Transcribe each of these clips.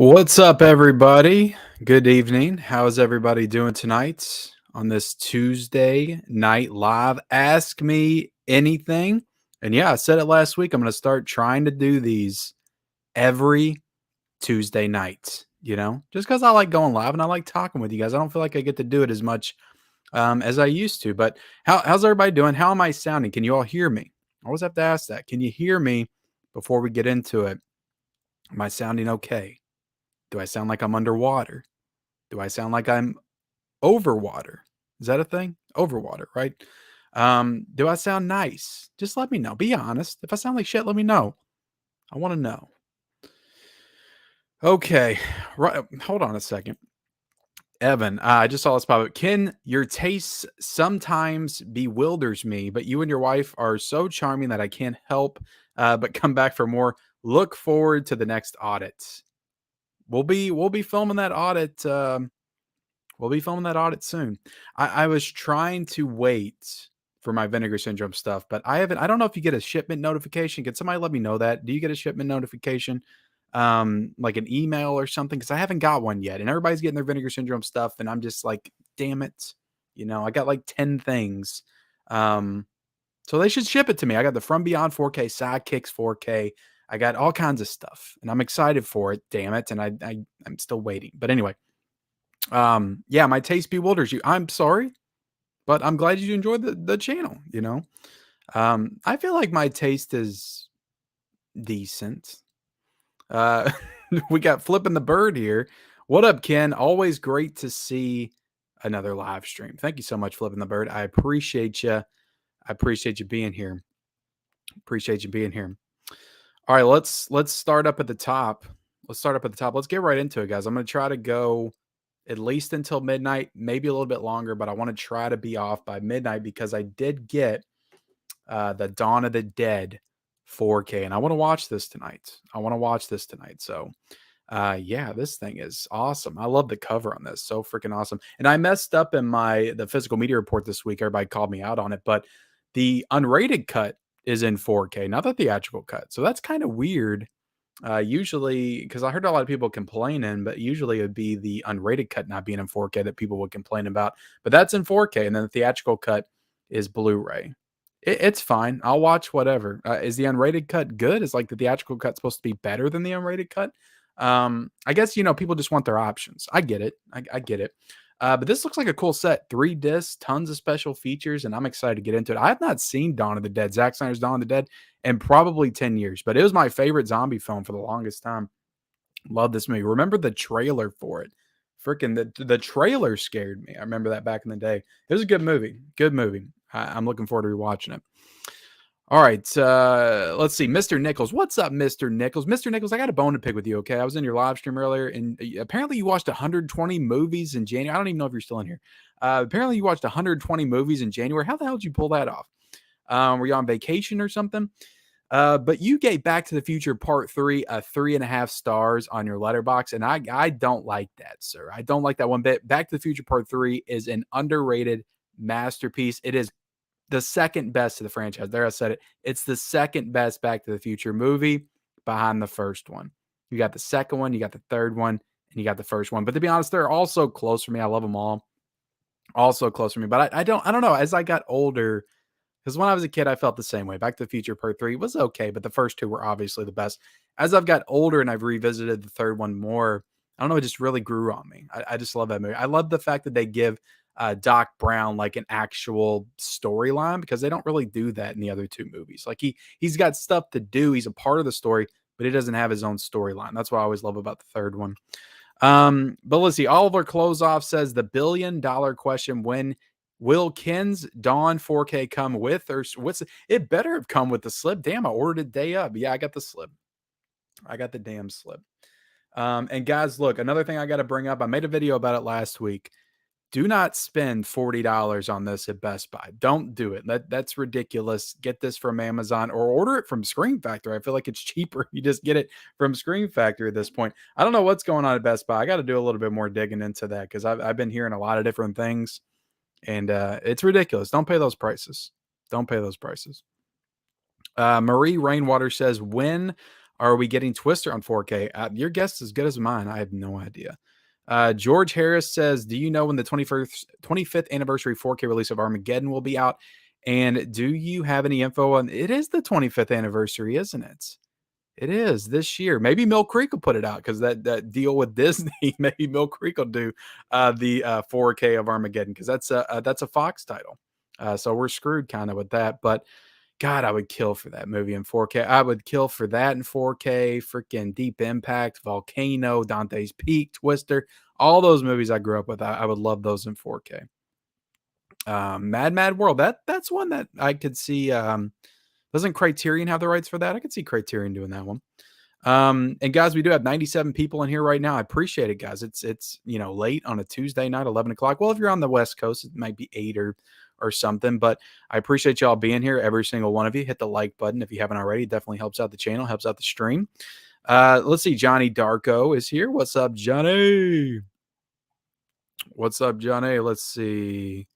What's up, everybody? Good evening. How is everybody doing tonight on this Tuesday night live? Ask me anything. And yeah, I said it last week. I'm going to start trying to do these every Tuesday night, just because I like going live and I like talking with you guys. I don't feel like I get to do it as much as I used to. But how's everybody doing? How am I sounding? Can you all hear me? I always have to ask that. Can you hear me before we get into it? Am I sounding okay? Do I sound like I'm underwater? Do I sound like I'm over water? Is that a thing? Over water, right? Do I sound nice? Just let me know. Be honest. If I sound like shit, let me know. I want to know. Okay. Right. Hold on a second. Evan, I just saw this pop up. Ken, your taste sometimes bewilders me, but you and your wife are so charming that I can't help but come back for more. Look forward to the next audit. We'll be filming that audit. We'll be filming that audit soon. I was trying to wait for my Vinegar Syndrome stuff, but I haven't. I don't know if you get a shipment notification. Can somebody let me know that? Do you get a shipment notification, like an email or something? Because I haven't got one yet, and everybody's getting their Vinegar Syndrome stuff, and I'm just like, damn it, I got like 10 things. So they should ship it to me. I got the From Beyond 4K, Sidekicks 4K. I got all kinds of stuff, and I'm excited for it. Damn it, and I'm still waiting. But anyway. Yeah, my taste bewilders you. I'm sorry, but I'm glad you enjoyed the channel. I feel like my taste is decent. Uh we got Flipping the Bird here. What up, Ken? Always great to see another live stream. Thank you so much, Flipping the Bird. I appreciate you. I appreciate you being here. Appreciate you being here. All right, let's start up at the top. Let's get right into it, guys. I'm going to try to go at least until midnight, maybe a little bit longer, but I want to try to be off by midnight because I did get the Dawn of the Dead 4K, and I want to watch this tonight. So, yeah, this thing is awesome. I love the cover on this. So freaking awesome. And I messed up in the physical media report this week. Everybody called me out on it, but the unrated cut is in 4K, not the theatrical cut. So that's kind of weird. Usually, because I heard a lot of people complaining, but usually it would be the unrated cut not being in 4K that people would complain about. But that's in 4K, and then the theatrical cut is Blu-ray. It's fine. I'll watch whatever. Is the unrated cut good? Is like the theatrical cut supposed to be better than the unrated cut? I guess people just want their options. I get it. I get it. But this looks like a cool set. 3 discs, tons of special features, and I'm excited to get into it. I have not seen Dawn of the Dead, Zack Snyder's Dawn of the Dead, in probably 10 years, but it was my favorite zombie film for the longest time. Love this movie. Remember the trailer for it? Freaking the trailer scared me. I remember that back in the day. It was a good movie. Good movie. I'm looking forward to rewatching it. All right, let's see. Mr. Nichols. What's up, Mr. Nichols? Mr. Nichols, I got a bone to pick with you, okay? I was in your live stream earlier, and apparently you watched 120 movies in January. I don't even know if you're still in here. Apparently you watched 120 movies in January. How the hell did you pull that off? Were you on vacation or something? But you gave Back to the Future Part 3 a 3.5 stars on your letterbox, and I don't like that, sir. I don't like that one bit. Back to the Future Part 3 is an underrated masterpiece. It is the second best to the franchise. There, I said it. It's the second best Back to the Future movie behind the first one. You got the second one, you got the third one, and you got the first one. But to be honest, they're all so close for me. I love them all. Also close for me. But I don't know. As I got older, because when I was a kid, I felt the same way. Back to the Future Part 3 was okay, but the first two were obviously the best. As I've got older and I've revisited the third one more, I don't know, it just really grew on me. I just love that movie. I love the fact that they give Doc Brown like an actual storyline, because they don't really do that in the other two movies. Like he's got stuff to do. He's a part of the story, but he doesn't have his own storyline. That's what I always love about the third one. But let's see. Oliver Closeoff says the $1 billion question: when will Ken's Dawn 4K come with, or what's it better have come with the slip? Damn, I ordered it day up. Yeah, I got the slip. I got the damn slip. And guys, look, another thing I got to bring up. I made a video about it last week. Do not spend $40 on this at Best Buy. Don't do it. That's ridiculous. Get this from Amazon or order it from Scream Factory. I feel like it's cheaper if you just get it from Scream Factory at this point. I don't know what's going on at Best Buy. I got to do a little bit more digging into that, because I've been hearing a lot of different things, and it's ridiculous. Don't pay those prices. Don't pay those prices. Marie Rainwater says, when Are we getting Twister on 4K? Your guess is as good as mine. I have no idea. George Harris says, do you know when the 25th anniversary 4K release of Armageddon will be out? And do you have any info on it? Is the 25th anniversary, isn't it? It is this year. Maybe Mill Creek will put it out because that deal with Disney. Maybe Mill Creek will do the 4K of Armageddon because that's a Fox title. So we're screwed kind of with that. But God, I would kill for that movie in 4K. I would kill for that in 4K. Freaking Deep Impact, Volcano, Dante's Peak, Twister, all those movies I grew up with. I would love those in 4K. Mad World. That's one that I could see. Doesn't Criterion have the rights for that? I could see Criterion doing that one. And guys, we do have 97 people in here right now. I appreciate it, guys. It's late on a Tuesday night, 11 o'clock. Well, if you're on the West Coast, it might be 8 or something, but I appreciate y'all being here. Every single one of you. Hit the like button if you haven't already. It definitely helps out the channel, helps out the stream. Let's see. Johnny Darko is here. What's up, Johnny? What's up, Johnny? Let's see.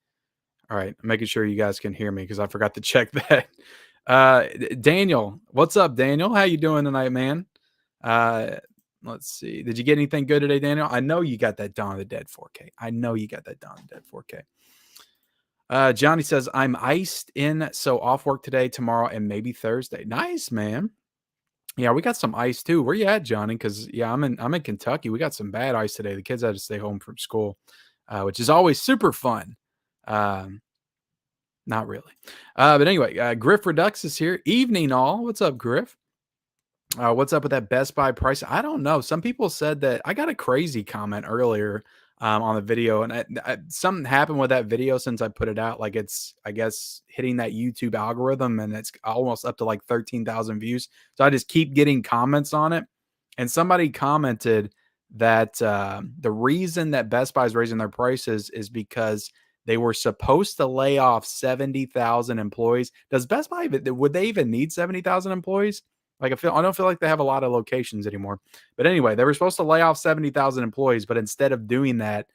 All right, I'm making sure you guys can hear me because I forgot to check that. Daniel, what's up, Daniel? How you doing tonight, man? Let's see. Did you get anything good today, Daniel? I know you got that Dawn of the Dead 4K. I know you got that Dawn of the Dead 4K. Johnny says, I'm iced in, so off work today, tomorrow, and maybe Thursday. Nice, man. Yeah, we got some ice too. Where you at, Johnny? Because I'm in Kentucky. We got some bad ice today. The kids had to stay home from school, which is always super fun. Not really. But anyway, Griff Redux is here. Evening all. What's up, Griff? What's up with that Best Buy price? I don't know. Some people said that I got a crazy comment earlier on the video, and something happened with that video since I put it out. Like it's, I guess, hitting that YouTube algorithm, and it's almost up to like 13,000 views. So I just keep getting comments on it. And somebody commented that the reason that Best Buy is raising their prices is because they were supposed to lay off 70,000 employees. Does Best Buy, would they even need 70,000 employees? Like I don't feel like they have a lot of locations anymore. But anyway, they were supposed to lay off 70,000 employees, but instead of doing that,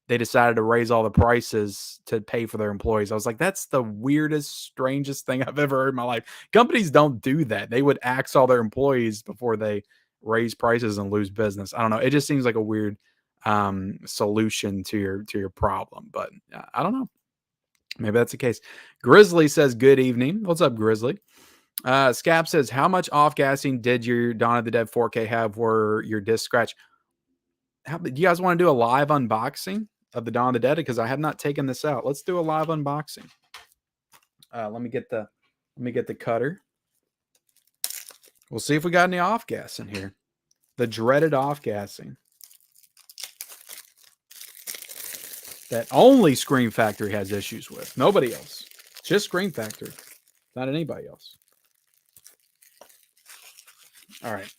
they decided to raise all the prices to pay for their employees. I was like, that's the weirdest, strangest thing I've ever heard in my life. Companies don't do that. They would axe all their employees before they raise prices and lose business. I don't know. It just seems like a weird solution to your problem, but I don't know. Maybe that's the case. Grizzly says, good evening. What's up, Grizzly? Scap says, how much off-gassing did your Dawn of the Dead 4K have where your disc scratch? Do you guys want to do a live unboxing of the Dawn of the Dead? Because I have not taken this out. Let's do a live unboxing. Let me get the cutter. We'll see if we got any off-gas in here. The dreaded off-gassing that only Scream Factory has issues with. Nobody else. Just Scream Factory. Not anybody else. All right.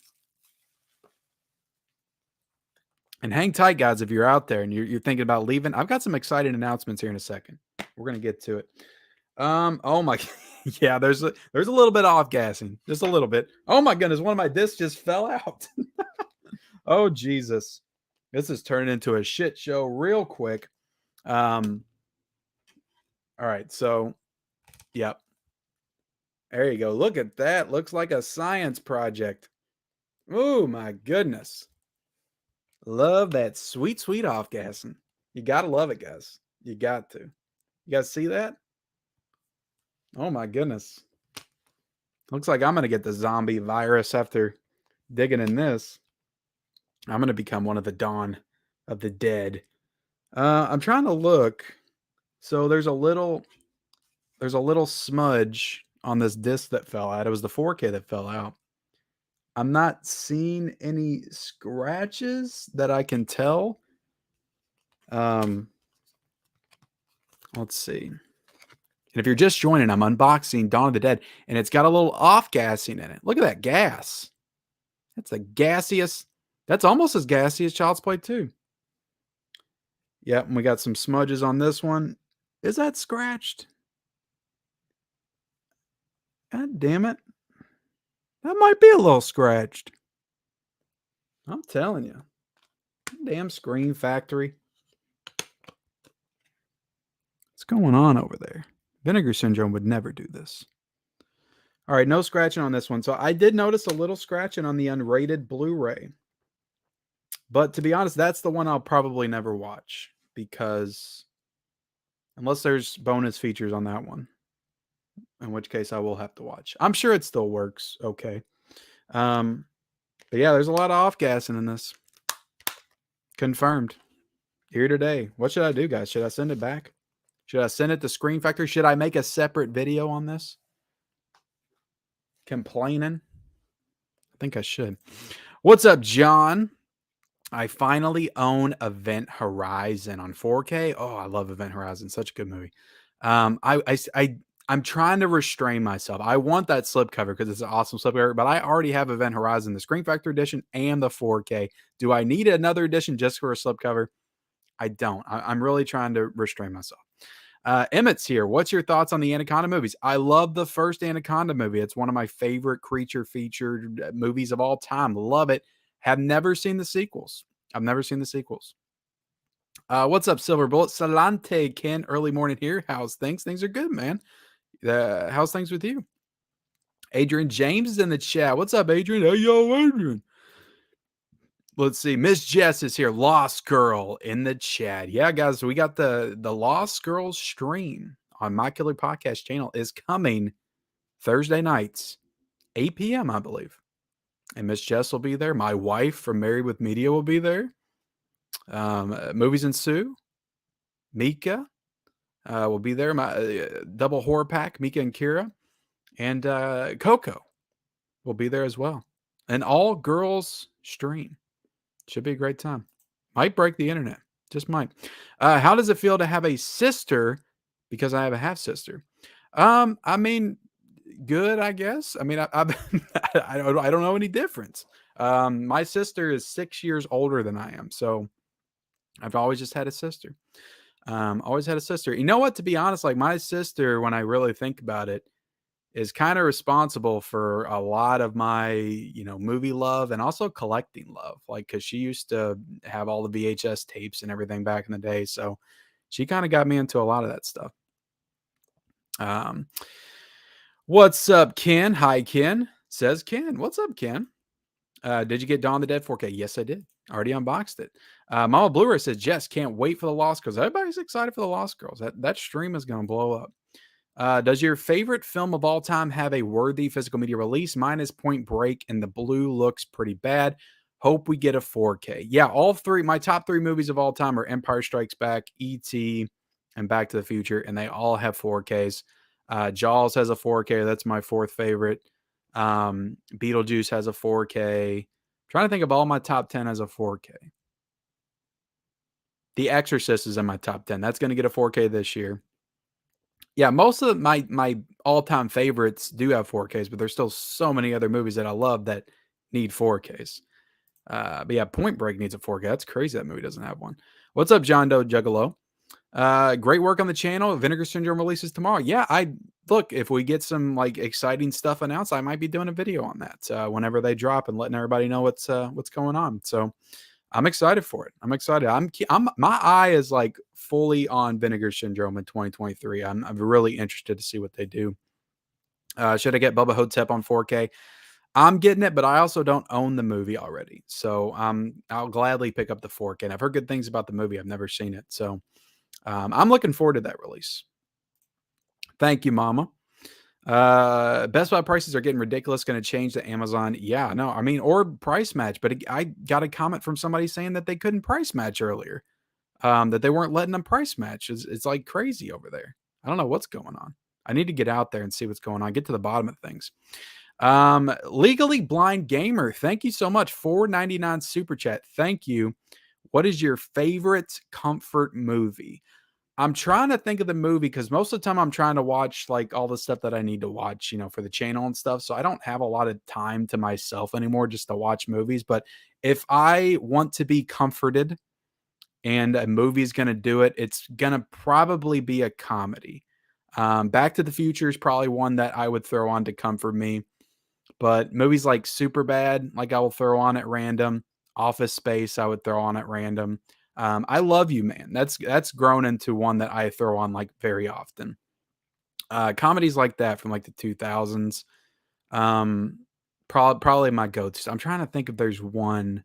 And hang tight, guys, if you're out there and you're thinking about leaving. I've got some exciting announcements here in a second. We're going to get to it. Oh my, yeah, there's a little bit off gassing, just a little bit. Oh my goodness, one of my discs just fell out. Oh Jesus, this is turning into a shit show real quick. All right, so, yep. There you go. Look at that. Looks like a science project. Oh my goodness. Love that sweet, sweet off gassing. You gotta love it, guys. You got to. You guys see that? Oh my goodness. Looks like I'm going to get the zombie virus after digging in this. I'm going to become one of the Dawn of the Dead. I'm trying to look. So there's a little smudge on this disc that fell out. It was the 4K that fell out. I'm not seeing any scratches that I can tell. Let's see. And if you're just joining, I'm unboxing Dawn of the Dead, and it's got a little off-gassing in it. Look at that gas. That's the gassiest. That's almost as gassy as Child's Play 2. Yep, and we got some smudges on this one. Is that scratched? God damn it. That might be a little scratched. I'm telling you. Damn Scream Factory. What's going on over there? Vinegar Syndrome would never do this. All right, no scratching on this one. So I did notice a little scratching on the unrated Blu-ray. But to be honest, that's the one I'll probably never watch because unless there's bonus features on that one, in which case I will have to watch. I'm sure it still works okay. But yeah, there's a lot of off-gassing in this. Confirmed. Here today. What should I do, guys? Should I send it back? Should I send it to Screen Factory? Should I make a separate video on this? Complaining? I think I should. What's up, John? I finally own Event Horizon on 4K. Oh, I love Event Horizon. Such a good movie. I'm trying to restrain myself. I want that slipcover because it's an awesome slipcover, but I already have Event Horizon, the Screen Factory edition and the 4K. Do I need another edition just for a slipcover? I don't. I'm really trying to restrain myself. Emmett's here. What's your thoughts on the Anaconda movies? I love the first Anaconda movie. It's one of my favorite creature featured movies of all time. Love it. Have never seen the sequels. I've never seen the sequels. What's up, Silver Bullet? Salante, Ken. Early morning here. How's things? Things are good, man. How's things with you? Adrian James is in the chat. What's up, Adrian? Hey, yo, Adrian. Let's see. Miss Jess is here. Lost Girl in the chat. Yeah, guys, we got the Lost Girls stream on My Killer Podcast channel is coming Thursday nights, 8 p.m., I believe. And Miss Jess will be there. My wife from Married with Media will be there. Movies and Sue, Mika will be there. My double horror pack, Mika and Kira, and Coco will be there as well. An all girls stream. Should be a great time. Might break the internet. Just might. How does it feel to have a sister? Because I have a half sister. I mean, good, I guess. I mean, I don't know any difference. My sister is 6 years older than I am, so I've always just had a sister. Always had a sister. You know what? To be honest, like my sister, when I really think about it, is kind of responsible for a lot of my, movie love and also collecting love. Like, cause she used to have all the VHS tapes and everything back in the day. So she kind of got me into a lot of that stuff. What's up, Ken? Hi, Ken. Says Ken. What's up, Ken? Did you get Dawn of the Dead 4K? Yes, I did. Already unboxed it. Mama Blu-ray says, Jess, can't wait for the Lost Girls. Everybody's excited for the Lost Girls. That stream is going to blow up. Does your favorite film of all time have a worthy physical media release? Mine is Point Break, and the blue looks pretty bad. Hope we get a 4K. Yeah, all three. My top three movies of all time are Empire Strikes Back, E.T., and Back to the Future, and they all have 4Ks. Jaws has a 4K. That's my fourth favorite. Beetlejuice has a 4K. Trying to think of all my top 10 as a 4K. The Exorcist is in my top 10. That's going to get a 4K this year. Yeah, most of my all-time favorites do have 4Ks, but there's still so many other movies that I love that need 4Ks. But yeah, Point Break needs a 4K. That's crazy that movie doesn't have one. What's up, John Doe Juggalo? Great work on the channel. Vinegar Syndrome releases tomorrow. Yeah, look, if we get some like exciting stuff announced, I might be doing a video on that whenever they drop and letting everybody know what's going on. So I'm excited for it. I'm excited. My eye is like fully on Vinegar Syndrome in 2023. I'm really interested to see what they do. Should I get Bubba Hotep on 4K? I'm getting it, but I also don't own the movie already. So I'll gladly pick up the 4K. And I've heard good things about the movie. I've never seen it. So I'm looking forward to that release. Thank you, Mama. Best Buy prices are getting ridiculous. Going to change to Amazon. Yeah, no, I mean, or price match. But I got a comment from somebody saying that they couldn't price match earlier. That they weren't letting them price match. It's like crazy over there. I don't know what's going on. I need to get out there and see what's going on. Get to the bottom of things. Legally Blind Gamer, thank you so much. $4.99 super chat. Thank you. What is your favorite comfort movie? I'm trying to think of the movie because most of the time I'm trying to watch like all the stuff that I need to watch, for the channel and stuff. So I don't have a lot of time to myself anymore just to watch movies. But if I want to be comforted and a movie's going to do it, it's going to probably be a comedy. Back to the Future is probably one that I would throw on to comfort me. But movies like Superbad, like I will throw on at random. Office Space, I would throw on at random. I Love You, Man. That's grown into one that I throw on like very often. Comedies like that from like the 2000s. Probably my go-to. I'm trying to think if there's one.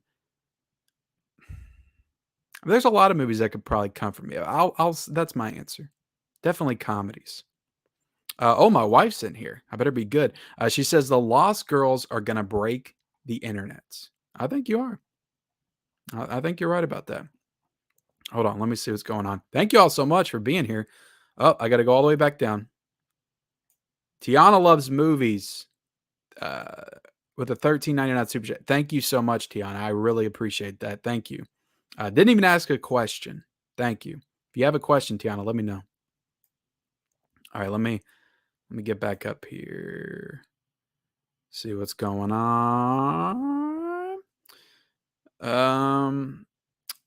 There's a lot of movies that could probably come from me. That's my answer. Definitely comedies. Oh, my wife's in here. I better be good. She says the Lost Girls are gonna break the internet. I think you are. I think you're right about that. Hold on, let me see what's going on. Thank you all so much for being here. Oh, I got to go all the way back down. Tiana loves movies. Uh, with a $13.99 super chat. Thank you so much, Tiana. I really appreciate that. Thank you. Didn't even ask a question. Thank you. If you have a question, Tiana, let me know. All right, let me get back up here. See what's going on.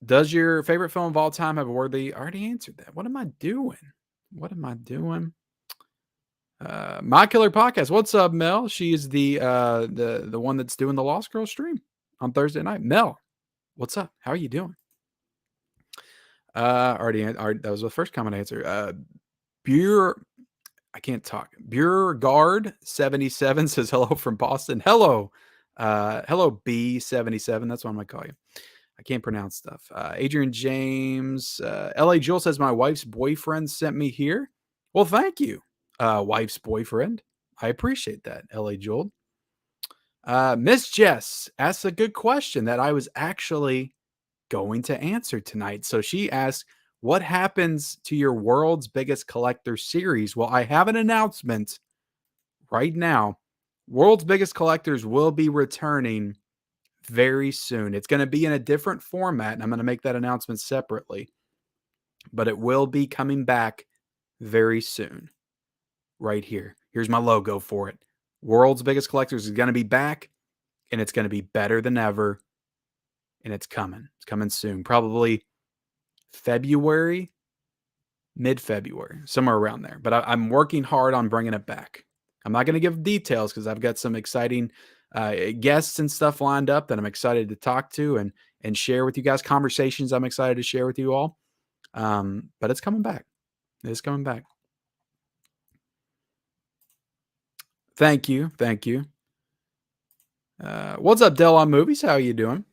Does your favorite film of all time have a worthy? I already answered that. What am I doing? My Killer Podcast. What's up, Mel? She is the one that's doing the Lost Girl stream on Thursday night. Mel, what's up? How are you doing? That was the first comment answer. Bure, I can't talk. Guard 77 says hello from Boston. Hello, hello B77. That's what I'm gonna call you. I can't pronounce stuff. Adrian James, LA Jewel says my wife's boyfriend sent me here. Well, thank you, wife's boyfriend. I appreciate that, LA Jewel. Miss Jess asked a good question that I was actually going to answer tonight. So she asked, what happens to your world's biggest collector series? Well, I have an announcement right now. World's biggest collectors will be returning very soon. It's going to be in a different format, and I'm going to make that announcement separately. But it will be coming back very soon. Right here. Here's my logo for it. World's biggest collectors is going to be back, and it's going to be better than ever. And it's coming. It's coming soon. Probably February, mid-February, somewhere around there. But I'm working hard on bringing it back. I'm not going to give details because I've got some exciting guests and stuff lined up that I'm excited to talk to and share with you guys. Conversations I'm excited to share with you all. But it's coming back. It's coming back. Thank you. Thank you. What's up, Del on Movies? How are you doing?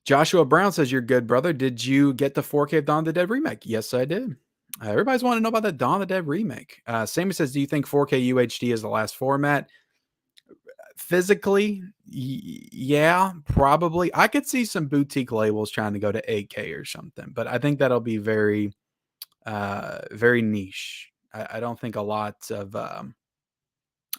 Joshua Brown says, you're good, brother. Did you get the 4K of Dawn of the Dead remake? Yes, I did. Everybody's wanting to know about that Dawn of the Dead remake. Sammy says, do you think 4K UHD is the last format? Physically, yeah, probably. I could see some boutique labels trying to go to 8K or something, but I think that'll be very, very niche. I don't think a lot of, I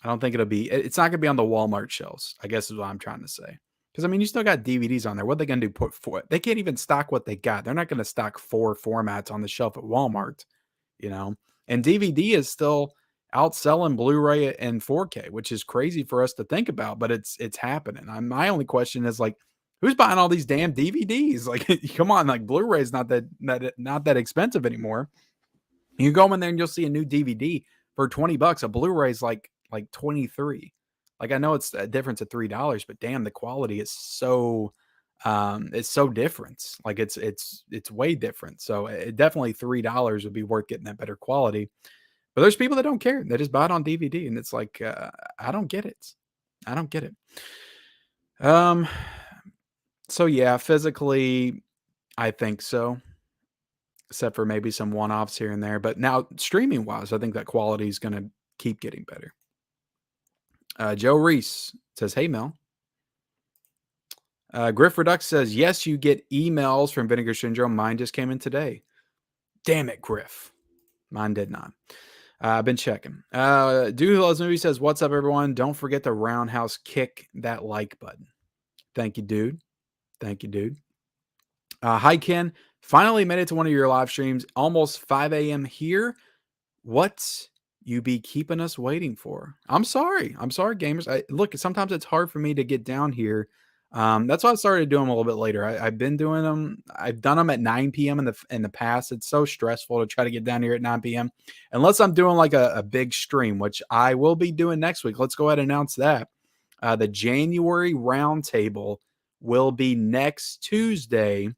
don't think it's not going to be on the Walmart shelves, I guess is what I'm trying to say. Because, I mean, you still got DVDs on there. What are they going to do? Put four? They can't even stock what they got. They're not going to stock 4 formats on the shelf at Walmart, you know? And DVD is still outselling Blu-ray and 4K, which is crazy for us to think about, but it's happening. My only question is, like, who's buying all these damn DVDs? Like, come on, like, Blu-ray is not that expensive anymore. You go in there and you'll see a new DVD for $20. A Blu-ray is like 23. Like, I know it's a difference of $3, but damn, the quality is so different. Like, it's way different. So it definitely $3 would be worth getting that better quality. But there's people that don't care. They just buy it on DVD, and it's like, I don't get it. I don't get it. So yeah, physically, I think so, except for maybe some one-offs here and there. But now streaming wise, I think that quality is going to keep getting better. Joe Reese says, hey, Mel. Griff Redux says, yes, you get emails from Vinegar Syndrome. Mine just came in today. Damn it, Griff. Mine did not. I've been checking. Dude Who Loves Movies says, what's up, everyone? Don't forget to roundhouse kick that like button. Thank you, dude. Thank you, dude. Hi, Ken. Finally made it to one of your live streams. Almost 5 a.m. here. What you be keeping us waiting for? I'm sorry. I'm sorry, gamers. Look, sometimes it's hard for me to get down here. That's why I started doing them a little bit later. I've been doing them. I've done them at 9 p.m. in the past. It's so stressful to try to get down here at 9 p.m. Unless I'm doing like a big stream, which I will be doing next week. Let's go ahead and announce that. The January roundtable will be next Tuesday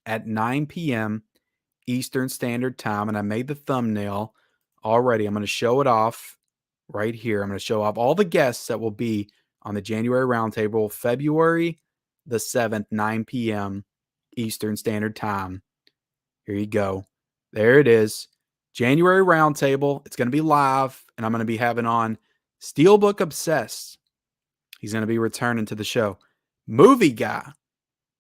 at 9 p.m. Eastern Standard Time, and I made the thumbnail already. I'm going to show it off right here. I'm going to show off all the guests that will be on the January roundtable, February the 7th, 9 p.m. Eastern Standard Time. Here you go. There it is. January roundtable. It's going to be live, and I'm going to be having on Steelbook Obsessed. He's going to be returning to the show. Movie Guy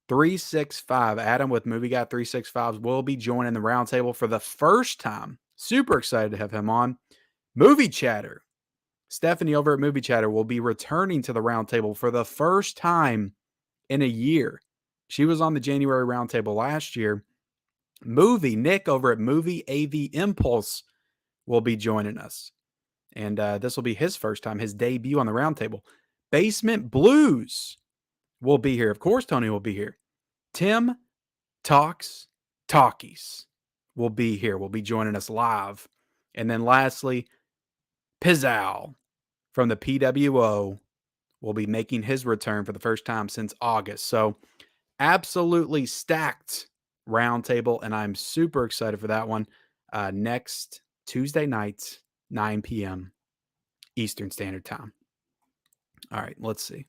365. Adam with Movie Guy 365 will be joining the roundtable for the first time. Super excited to have him on. Movie Chatter. Stephanie over at Movie Chatter will be returning to the roundtable for the first time in a year. She was on the January roundtable last year. Nick over at Movie AV Impulse will be joining us. And this will be his first time, his debut on the roundtable. Basement Blues will be here. Of course, Tony will be here. Tim Talks Talkies will be here. Will be joining us live. And then lastly, Pizzal from the PWO will be making his return for the first time since August. So absolutely stacked roundtable, and I'm super excited for that one. Next Tuesday night, 9 p.m. Eastern Standard Time. All right, let's see.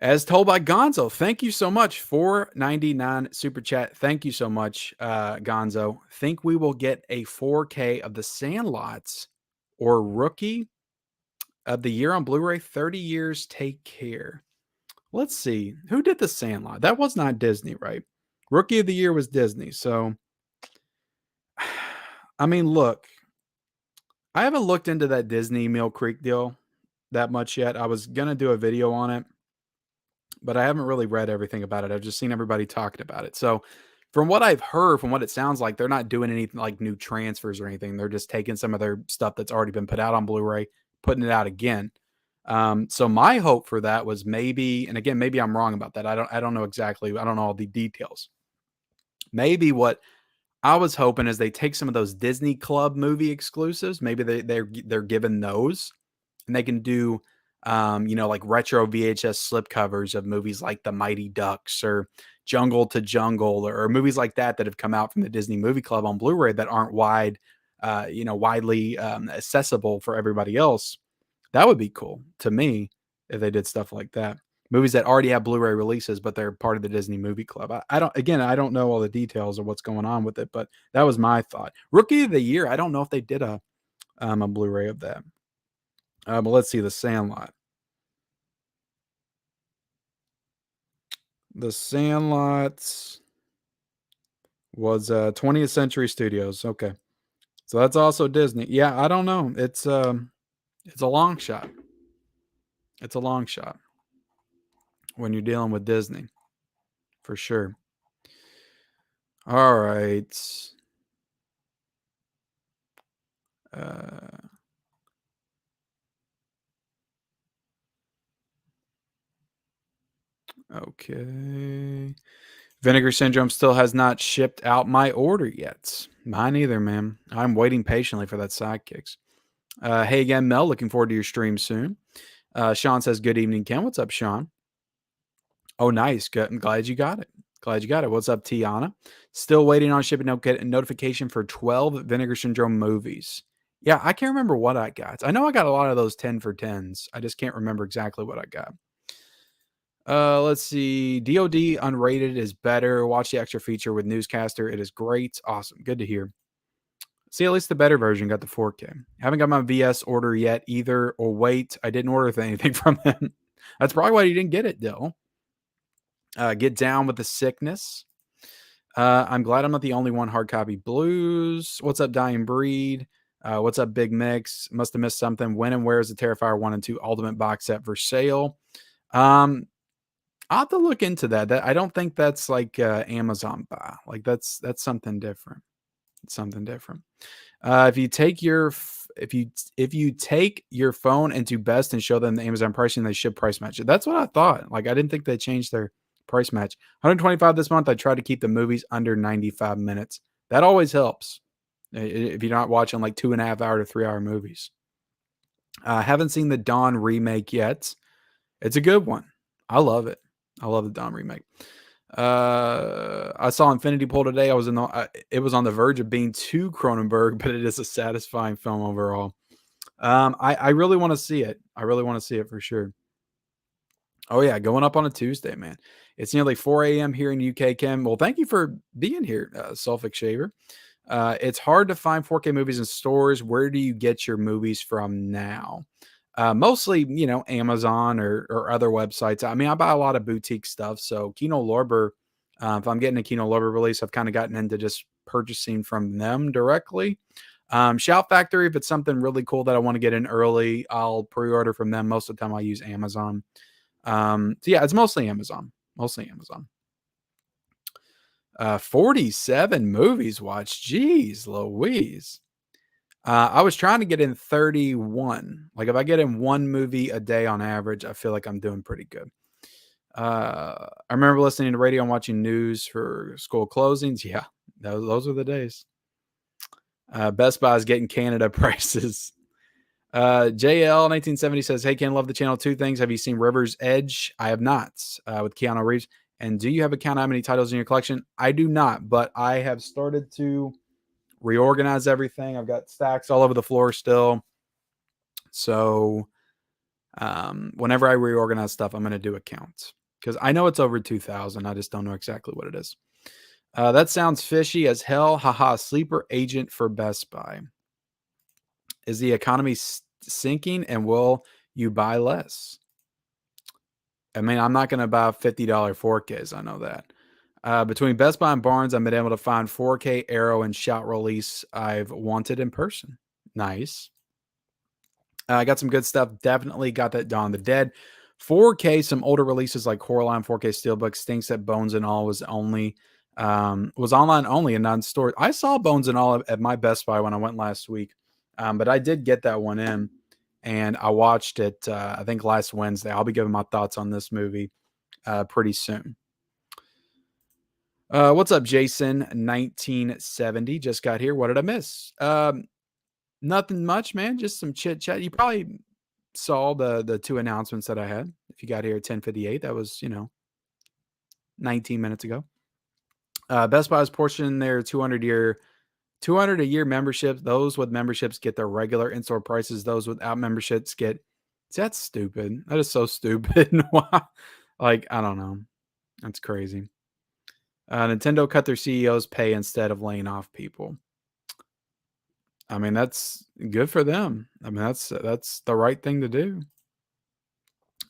As told by Gonzo, thank you so much. $4.99 super chat. Thank you so much, Gonzo. Think we will get a 4K of The Sandlots or Rookie of the Year on Blu-ray? 30 years, take care. Let's see. Who did The Sandlot? That was not Disney, right? Rookie of the Year was Disney. So, I mean, look, I haven't looked into that Disney Mill Creek deal that much yet. I was going to do a video on it, but I haven't really read everything about it. I've just seen everybody talking about it. So, from what I've heard, from what it sounds like, they're not doing anything like new transfers or anything. They're just taking some of their stuff that's already been put out on Blu-ray, putting it out again. So my hope for that was maybe, and again, maybe I'm wrong about that. I don't know exactly. I don't know all the details. Maybe what I was hoping is they take some of those Disney Club movie exclusives. Maybe they're given those, and they can do, like retro VHS slipcovers of movies like The Mighty Ducks or Jungle to Jungle or movies like that have come out from the Disney Movie Club on Blu-ray that aren't widely accessible for everybody else. That would be cool to me if they did stuff like that. Movies that already have Blu-ray releases, but they're part of the Disney Movie Club. I don't know all the details of what's going on with it, but that was my thought. Rookie of the Year. I don't know if they did a Blu-ray of that. But let's see. The Sandlot. The Sandlot was 20th Century Studios. Okay. So that's also Disney. Yeah, I don't know. It's a long shot. It's a long shot when you're dealing with Disney, for sure. All right. Okay. Vinegar Syndrome still has not shipped out my order yet. Mine either, man. I'm waiting patiently for that Sidekicks. Hey again, Mel. Looking forward to your stream soon. Sean says, good evening, Ken. What's up, Sean? Oh, nice. Good. I'm glad you got it. What's up, Tiana? Still waiting on shipping notification for 12 Vinegar Syndrome movies. Yeah, I can't remember what I got. I know I got a lot of those 10 for 10s. I just can't remember exactly what I got. Let's see. DOD unrated is better. Watch the extra feature with Newscaster. It is great. Awesome. Good to hear. See, at least the better version got the 4K. Haven't got my VS order yet either. Or wait, I didn't order anything from them. That's probably why you didn't get it, Dill. Get Down with the Sickness. I'm glad I'm not the only one. Hard copy blues. What's up, Dying Breed? What's up, Big Mix? Must have missed something. When and where is the Terrifier 1 and 2 Ultimate Box Set for sale? I'll have to look into that. I don't think that's like Amazon buy. Like that's something different. It's something different. If you take your phone into Best and show them the Amazon pricing, they should price match it. That's what I thought. Like I didn't think they changed their price match. 125 this month. I try to keep the movies under 95 minutes. That always helps. If you're not watching like 2.5 hour to 3 hour movies. Haven't seen the Dawn remake yet. It's a good one. I love it. I love the Dawn remake. I saw Infinity Pool today. I was it was on the verge of being too Cronenberg, but it is a satisfying film overall. I really want to see it. I really want to see it for sure. Oh yeah, going up on a Tuesday, man. It's nearly 4 a.m. here in UK, Kim. Well, thank you for being here, Suffolk Shaver. It's hard to find 4K movies in stores. Where do you get your movies from now? Mostly, Amazon or other websites. I mean, I buy a lot of boutique stuff. So Kino Lorber, if I'm getting a Kino Lorber release, I've kind of gotten into just purchasing from them directly. Shout Factory, if it's something really cool that I want to get in early, I'll pre-order from them. Most of the time, I use Amazon. So yeah, it's mostly Amazon. Mostly Amazon. 47 movies watched. Jeez Louise. I was trying to get in 31. Like if I get in one movie a day on average, I feel like I'm doing pretty good. I remember listening to radio and watching news for school closings. Yeah, those are the days. Best Buy is getting Canada prices. JL 1970 says, "Hey Ken, love the channel. Two things: have you seen River's Edge? I have not. With Keanu Reeves. And do you have a count how many titles in your collection? I do not, but I have started to reorganize everything. I've got stacks all over the floor still. So whenever I reorganize stuff, I'm going to do a count because I know it's over 2,000. I just don't know exactly what it is. That sounds fishy as hell. Haha, sleeper agent for Best Buy. Is the economy sinking and will you buy less? I mean, I'm not going to buy $50 4Ks. I know that. Between Best Buy and Barnes, I've been able to find 4K Arrow and Shout release I've wanted in person. Nice. I got some good stuff. Definitely got that Dawn of the Dead. 4K, some older releases like Coraline 4K Steelbook. Stinks that Bones and All was online only and not in stores. I saw Bones and All at my Best Buy when I went last week, but I did get that one in, and I watched it. I think last Wednesday. I'll be giving my thoughts on this movie pretty soon. What's up, Jason? 1970 just got here. What did I miss? Nothing much, man. Just some chit chat. You probably saw the two announcements that I had. If you got here at 10:58, that was 19 minutes ago. Best Buy is portioning their 200 a year membership. Those with memberships get their regular in-store prices. Those without memberships get. That's stupid. That is so stupid. Like, I don't know. That's crazy. Nintendo cut their CEO's pay instead of laying off people. I mean, that's good for them. I mean, that's the right thing to do.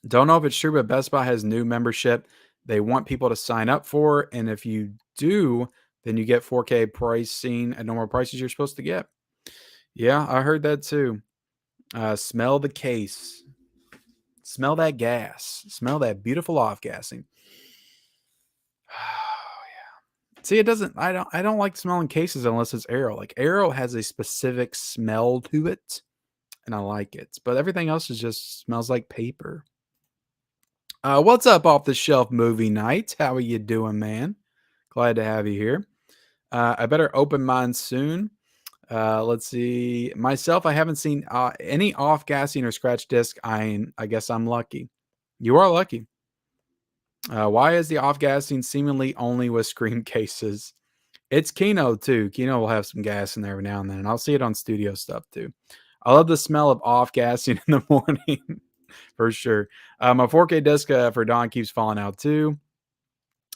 Don't know if it's true, but Best Buy has new membership they want people to sign up for, and if you do, then you get 4K pricing at normal prices you're supposed to get. Yeah, I heard that too. Smell the case. Smell that gas. Smell that beautiful off-gassing. See, it doesn't. I don't like smelling cases unless it's Arrow. Like Arrow has a specific smell to it, and I like it. But everything else is just smells like paper. What's up, off the shelf movie night? How are you doing, man? Glad to have you here. I better open mine soon. Let's see. Myself, I haven't seen any off gassing or scratch disc. I guess I'm lucky. You are lucky. Why is the off gassing seemingly only with Scream cases? It's Kino too. Kino will have some gas in there every now and then, and I'll see it on studio stuff too. I love the smell of off gassing in the morning for sure. My 4K disc for Dawn keeps falling out too.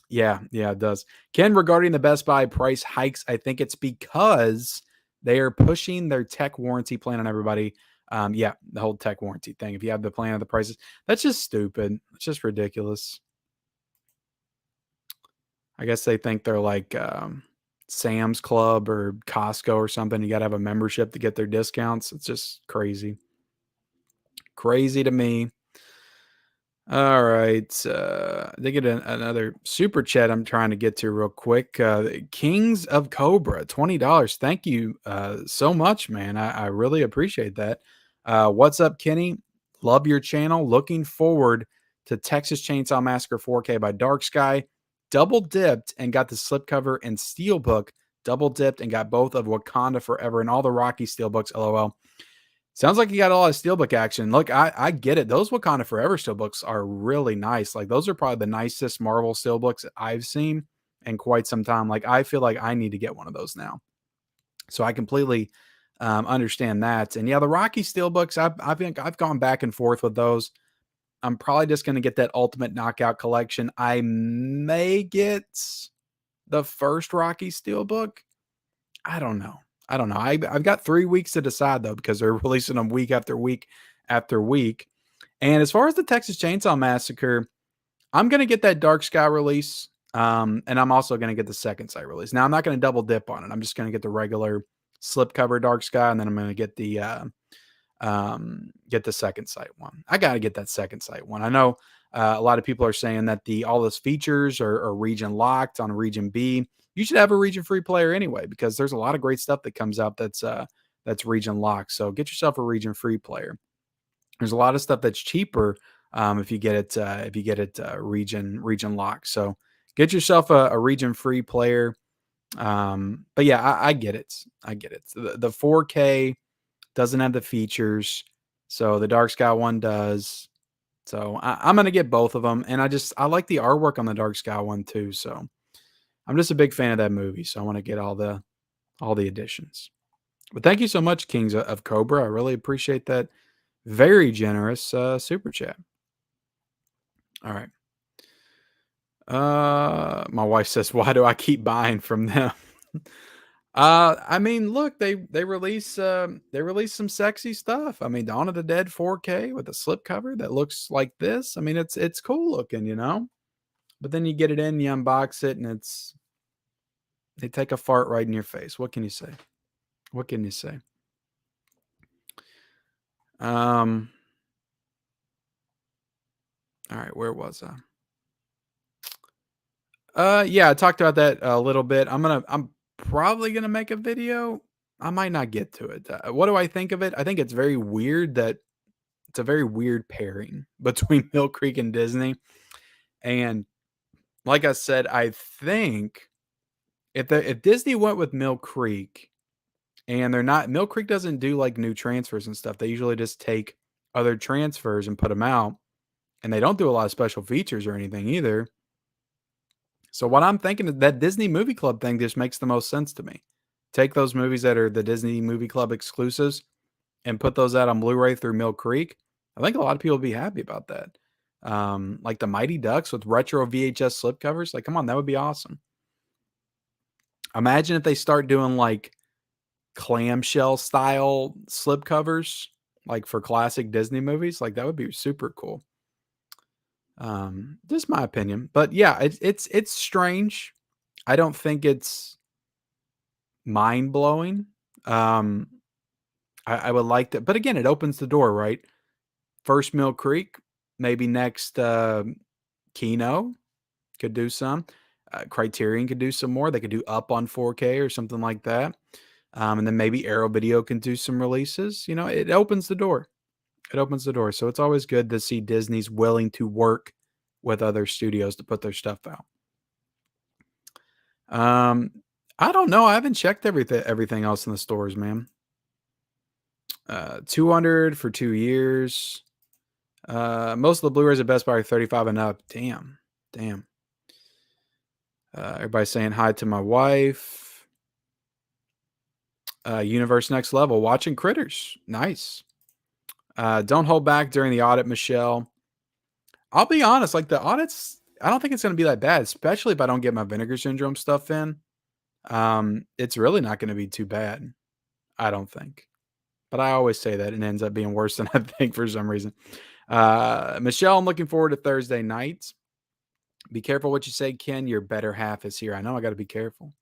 Yeah, it does. Ken, regarding the Best Buy price hikes, I think it's because they are pushing their tech warranty plan on everybody. The whole tech warranty thing. If you have the plan of the prices, that's just stupid. It's just ridiculous. I guess they think they're like Sam's Club or Costco or something. You got to have a membership to get their discounts. It's just crazy. Crazy to me. All right. They get another super chat I'm trying to get to real quick. Kings of Cobra, $20. Thank you so much, man. I really appreciate that. What's up, Kenny? Love your channel. Looking forward to Texas Chainsaw Massacre 4K by Dark Sky. Double dipped and got the slipcover and steelbook. Double dipped and got both of Wakanda Forever and all the Rocky steelbooks. LOL. Sounds like you got a lot of steelbook action. Look, I get it. Those Wakanda Forever steelbooks are really nice. Like those are probably the nicest Marvel steelbooks that I've seen in quite some time. Like I feel like I need to get one of those now. So I completely understand that. And yeah, the Rocky steelbooks, I've gone back and forth with those. I'm probably just going to get that Ultimate Knockout collection. I may get the first Rocky steelbook. I don't know. I don't know. I've got 3 weeks to decide though because they're releasing them week after week after week. And as far as the Texas Chainsaw Massacre, I'm gonna get that Dark Sky release, and I'm also gonna get the second sight release. Now I'm not gonna double dip on it. I'm just gonna get the regular slipcover Dark Sky, and then I'm gonna get the second sight one. I gotta get that second sight one. I know a lot of people are saying that the all those features are region locked on region B. You should have a region free player anyway because there's a lot of great stuff that comes out that's region locked. So get yourself a region free player. There's a lot of stuff that's cheaper if you get it region locked. So get yourself a region free player. But yeah, I get it. I get it. The 4K doesn't have the features, so the Dark Sky one does. So I'm gonna get both of them, and I like the artwork on the Dark Sky one too. So I'm just a big fan of that movie, so I want to get all the additions. But thank you so much, Kings of Cobra. I really appreciate that. Very generous super chat. All right. My wife says, "Why do I keep buying from them?" I mean, look, they release some sexy stuff. I mean, Dawn of the Dead 4K with a slipcover that looks like this. I mean, it's cool looking, you know. But then you get it in, you unbox it, and they take a fart right in your face. What can you say? What can you say? All right, where was I? Yeah, I talked about that a little bit. I'm probably gonna make a video. I might not get to it. What do I think of it? I think it's very weird that it's a very weird pairing between Mill Creek and Disney. And like I said, I think if Disney went with Mill Creek and they're not Mill Creek doesn't do like new transfers and stuff. They usually just take other transfers and put them out, and they don't do a lot of special features or anything either. So what I'm thinking is that Disney Movie Club thing just makes the most sense to me. Take those movies that are the Disney Movie Club exclusives and put those out on Blu-ray through Mill Creek. I think a lot of people would be happy about that. Like the Mighty Ducks with retro VHS slipcovers. Like, come on, that would be awesome. Imagine if they start doing like clamshell style slipcovers, like for classic Disney movies. Like that would be super cool. Just my opinion, but yeah, it's strange. I don't think it's mind blowing. Um, I would like to, but again, it opens the door, right? First Mill Creek, maybe next Kino could do some. Criterion could do some more. They could do Up on 4K or something like that. And then maybe Arrow Video can do some releases. You know, it opens the door. It opens the door. So it's always good to see Disney's willing to work with other studios to put their stuff out. I don't know. I haven't checked everything else in the stores, man. 200 for 2 years. Most of the Blu-rays at Best Buy are 35 and up. Damn. Everybody's saying hi to my wife. Universe Next Level, watching Critters. Nice. Don't hold back during the audit, Michelle. I'll be honest, like the audits, I don't think it's going to be that bad, especially if I don't get my Vinegar Syndrome stuff in. It's really not going to be too bad, I don't think. But I always say that and it ends up being worse than I think for some reason. Michelle, I'm looking forward to Thursday nights. Be careful what you say, Ken. Your better half is here. I know I got to be careful.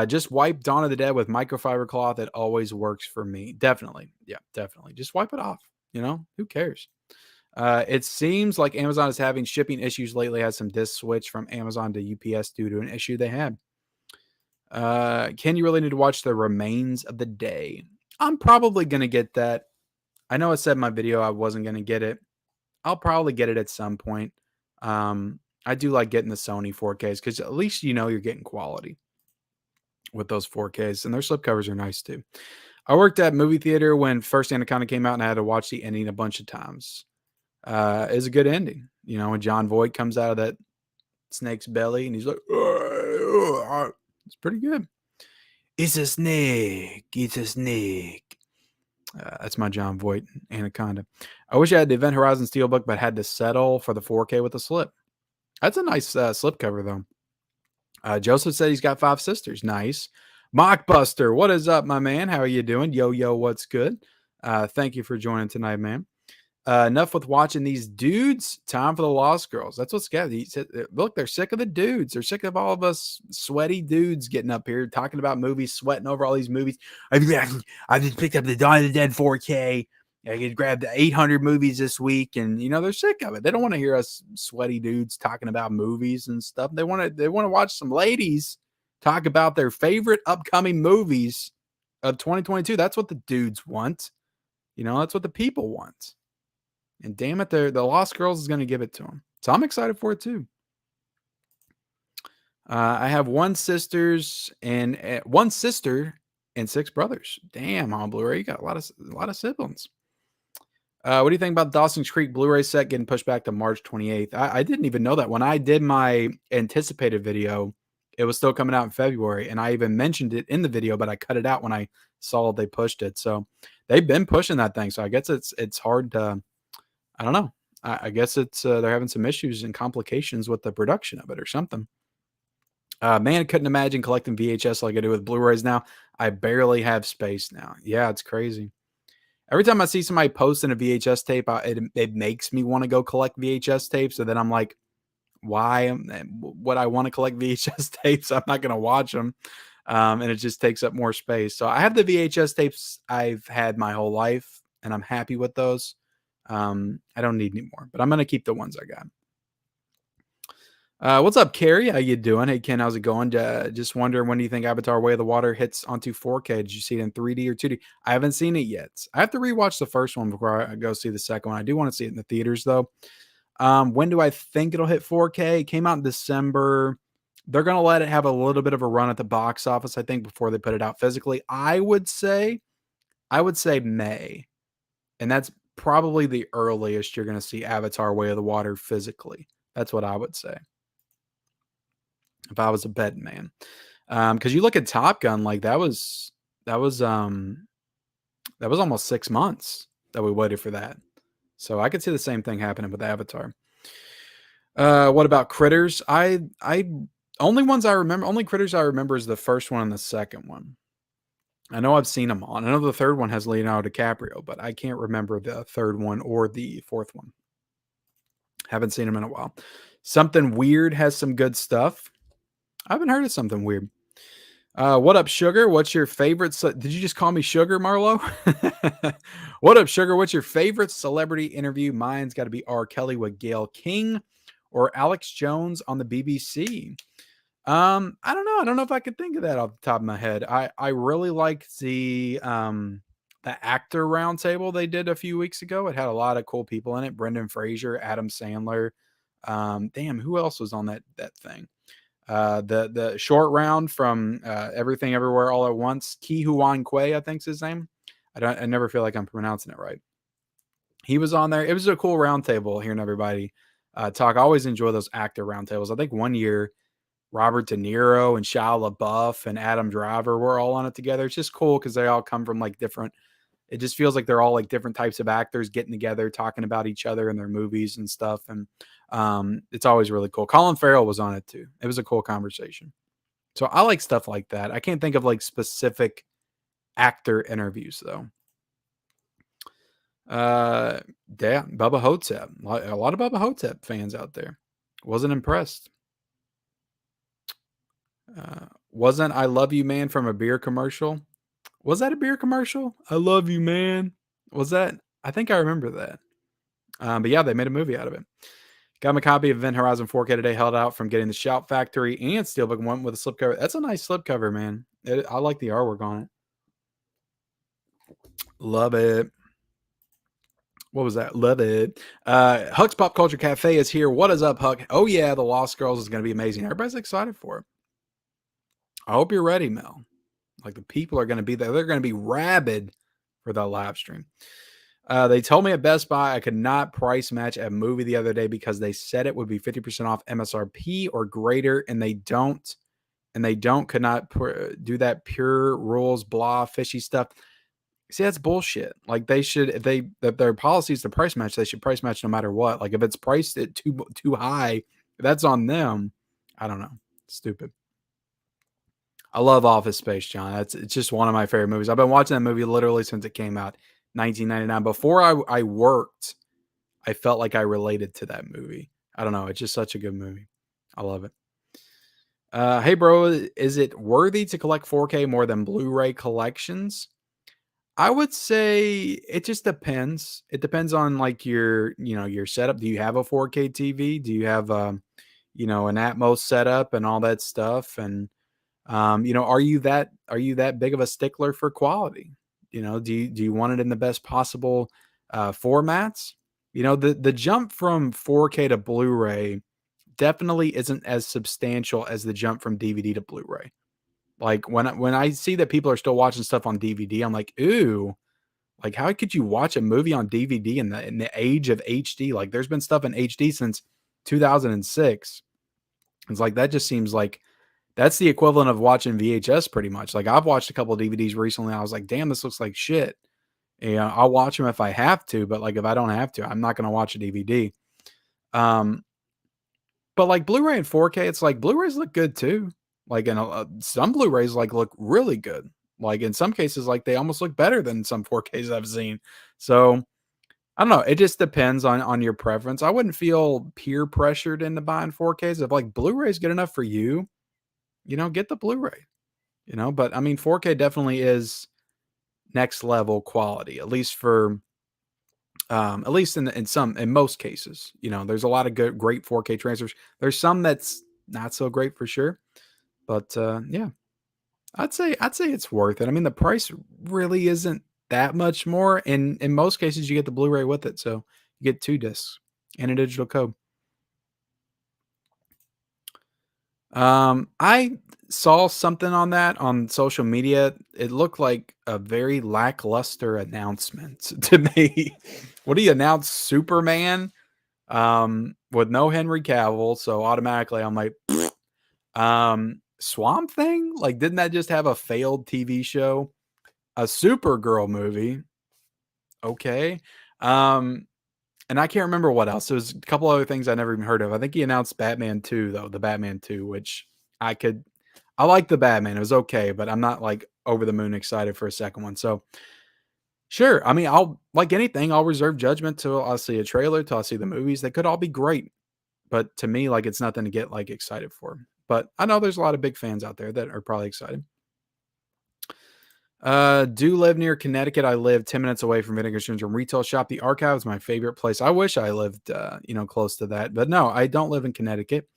Just wipe Dawn of the Dead with microfiber cloth. It always works for me. Definitely. Yeah, definitely. Just wipe it off. You know, who cares? It seems like Amazon is having shipping issues lately. Has some disc switch from Amazon to UPS due to an issue they had. Ken, you really need to watch The Remains of the Day. I'm probably going to get that. I know I said in my video I wasn't going to get it. I'll probably get it at some point. I do like getting the Sony 4Ks because at least you know you're getting quality with those 4Ks, and their slipcovers are nice too. I worked at movie theater when first Anaconda came out, and I had to watch the ending a bunch of times. It's a good ending, you know, when John Voight comes out of that snake's belly and he's like, it's pretty good. It's a snake. It's a snake. That's my John Voight Anaconda. I wish I had the Event Horizon Steelbook, but had to settle for the 4K with the slip. That's a nice slip cover, though. Joseph said he's got 5 sisters. Nice. Mockbuster, what is up, my man? How are you doing? Yo, what's good? Thank you for joining tonight, man. Enough with watching these dudes. Time for the Lost Girls. That's what's got. He said, look, they're sick of the dudes. They're sick of all of us sweaty dudes getting up here talking about movies, sweating over all these movies. I just picked up the Dawn of the Dead 4K. I could grab the 800 movies this week, and you know they're sick of it. They don't want to hear us sweaty dudes talking about movies and stuff. They want to watch some ladies talk about their favorite upcoming movies of 2022. That's what the dudes want. You know, that's what the people want. And damn it, the Lost Girls is going to give it to them. So I'm excited for it too. I have one sister and 6 brothers. Damn, on Blu-ray, you got a lot of siblings. What do you think about Dawson's Creek Blu-ray set getting pushed back to March 28th? I didn't even know that. When I did my anticipated video, it was still coming out in February, and I even mentioned it in the video, but I cut it out when I saw they pushed it. So they've been pushing that thing. So I guess it's hard to. I don't know. I guess it's they're having some issues and complications with the production of it or something. Man, couldn't imagine collecting VHS like I do with Blu-rays now. I barely have space now. Yeah, it's crazy. Every time I see somebody posting a VHS tape, it makes me want to go collect VHS tapes. So then I'm like, why would I want to collect VHS tapes? I'm not going to watch them. And it just takes up more space. So I have the VHS tapes I've had my whole life, and I'm happy with those. I don't need any more, but I'm going to keep the ones I got. What's up, Carrie? How you doing? Hey, Ken, how's it going? Just wondering, when do you think Avatar Way of the Water hits onto 4K? Did you see it in 3D or 2D? I haven't seen it yet. I have to rewatch the first one before I go see the second one. I do want to see it in the theaters, though. When do I think it'll hit 4K? It came out in December. They're going to let it have a little bit of a run at the box office, I think, before they put it out physically. I would say May. And that's probably the earliest you're going to see Avatar Way of the Water physically. That's what I would say if I was a betting man. Because you look at Top Gun, like that was almost 6 months that we waited for that. So I could see the same thing happening with Avatar. What about Critters? Only Critters I remember is the first one and the second one. I know I've seen them on. I know the third one has Leonardo DiCaprio, but I can't remember the third one or the fourth one. Haven't seen them in a while. Something Weird has some good stuff. I haven't heard of Something Weird. What up, Sugar? What's your favorite? Did you just call me Sugar, Marlo? What up, Sugar? What's your favorite celebrity interview? Mine's got to be R. Kelly with Gayle King or Alex Jones on the BBC. I don't know. I don't know if I could think of that off the top of my head. I really liked the actor roundtable they did a few weeks ago. It had a lot of cool people in it. Brendan Fraser, Adam Sandler. Damn, who else was on that thing? The short round from Everything Everywhere All at Once. Ki Huan Kwe, I think's his name. I never feel like I'm pronouncing it right. He was on there. It was a cool roundtable hearing everybody talk. I always enjoy those actor roundtables. I think one year Robert De Niro and Shia LaBeouf and Adam Driver were all on it together. It's just cool because they all come from like different. It just feels like they're all like different types of actors getting together, talking about each other and their movies and stuff. And it's always really cool. Colin Farrell was on it too. It was a cool conversation. So I like stuff like that. I can't think of like specific actor interviews though. Yeah, Bubba Hotep. A lot of Bubba Hotep fans out there. Wasn't impressed. Wasn't I Love You Man from a beer commercial? Was that a beer commercial? I love you, man. Was that? I think I remember that. But yeah, they made a movie out of it. Got my copy of Event Horizon 4K today, held out from getting the Shout Factory and Steelbook one with a slipcover. That's a nice slipcover, man. I like the artwork on it. Love it. What was that? Love it. Huck's Pop Culture Cafe is here. What is up, Huck? Oh, yeah, The Lost Girls is going to be amazing. Everybody's excited for it. I hope you're ready, Mel. Like the people are going to be there. They're going to be rabid for that live stream. They told me at Best Buy I could not price match a movie the other day because they said it would be 50% off MSRP or greater, and they don't. Could not do that. Pure rules, blah, fishy stuff. See, that's bullshit. Like they should, if their policy is to price match, they should price match no matter what. Like if it's priced at too high, that's on them. I don't know. Stupid. I love Office Space, John. It's just one of my favorite movies. I've been watching that movie literally since it came out, 1999. Before I worked, I felt like I related to that movie. I don't know. It's just such a good movie. I love it. Hey, bro, is it worthy to collect 4K more than Blu-ray collections? I would say it just depends. It depends on like your setup. Do you have a 4K TV? Do you have an Atmos setup and all that stuff? And are you that big of a stickler for quality? Do you want it in the best possible formats? The jump from 4K to Blu-ray definitely isn't as substantial as the jump from DVD to Blu-ray. Like when I see that people are still watching stuff on DVD, I'm like, ooh, like how could you watch a movie on DVD in the age of HD? Like there's been stuff in HD since 2006. It's like that just seems like that's the equivalent of watching VHS pretty much. Like I've watched a couple of DVDs recently. I was like, damn, this looks like shit. I'll watch them if I have to, but like if I don't have to, I'm not going to watch a DVD. Um, but like Blu-ray and 4K, it's like Blu-rays look good too. Like in some Blu-rays like look really good. Like in some cases, like they almost look better than some 4Ks I've seen. So I don't know. It just depends on your preference. I wouldn't feel peer pressured into buying 4Ks. If like Blu-ray is good enough for you, get the Blu-ray. But I mean 4K definitely is next level quality, at least in most cases. There's a lot of great 4K transfers. There's some that's not so great for sure. But yeah, I'd say it's worth it. I mean, the price really isn't that much more. In most cases, you get the Blu-ray with it, so you get 2 discs and a digital code. I saw something on that on social media. It looked like a very lackluster announcement to me. What do you announce? Superman, with no Henry Cavill, so automatically I'm like, Swamp Thing? Like, didn't that just have a failed TV show? A Supergirl movie. Okay. Um, and I can't remember what else. There was a couple other things I never even heard of. I think he announced Batman 2, though, the Batman 2, which I like the Batman. It was okay, but I'm not like over the moon excited for a second one. So sure. I mean, I'll like anything, I'll reserve judgment till I see a trailer, till I see the movies. They could all be great. But to me, like it's nothing to get like excited for. But I know there's a lot of big fans out there that are probably excited. Do live near Connecticut. I live 10 minutes away from Vinegar Syndrome Retail Shop. The Archive is my favorite place. I wish I lived, close to that, but no, I don't live in Connecticut.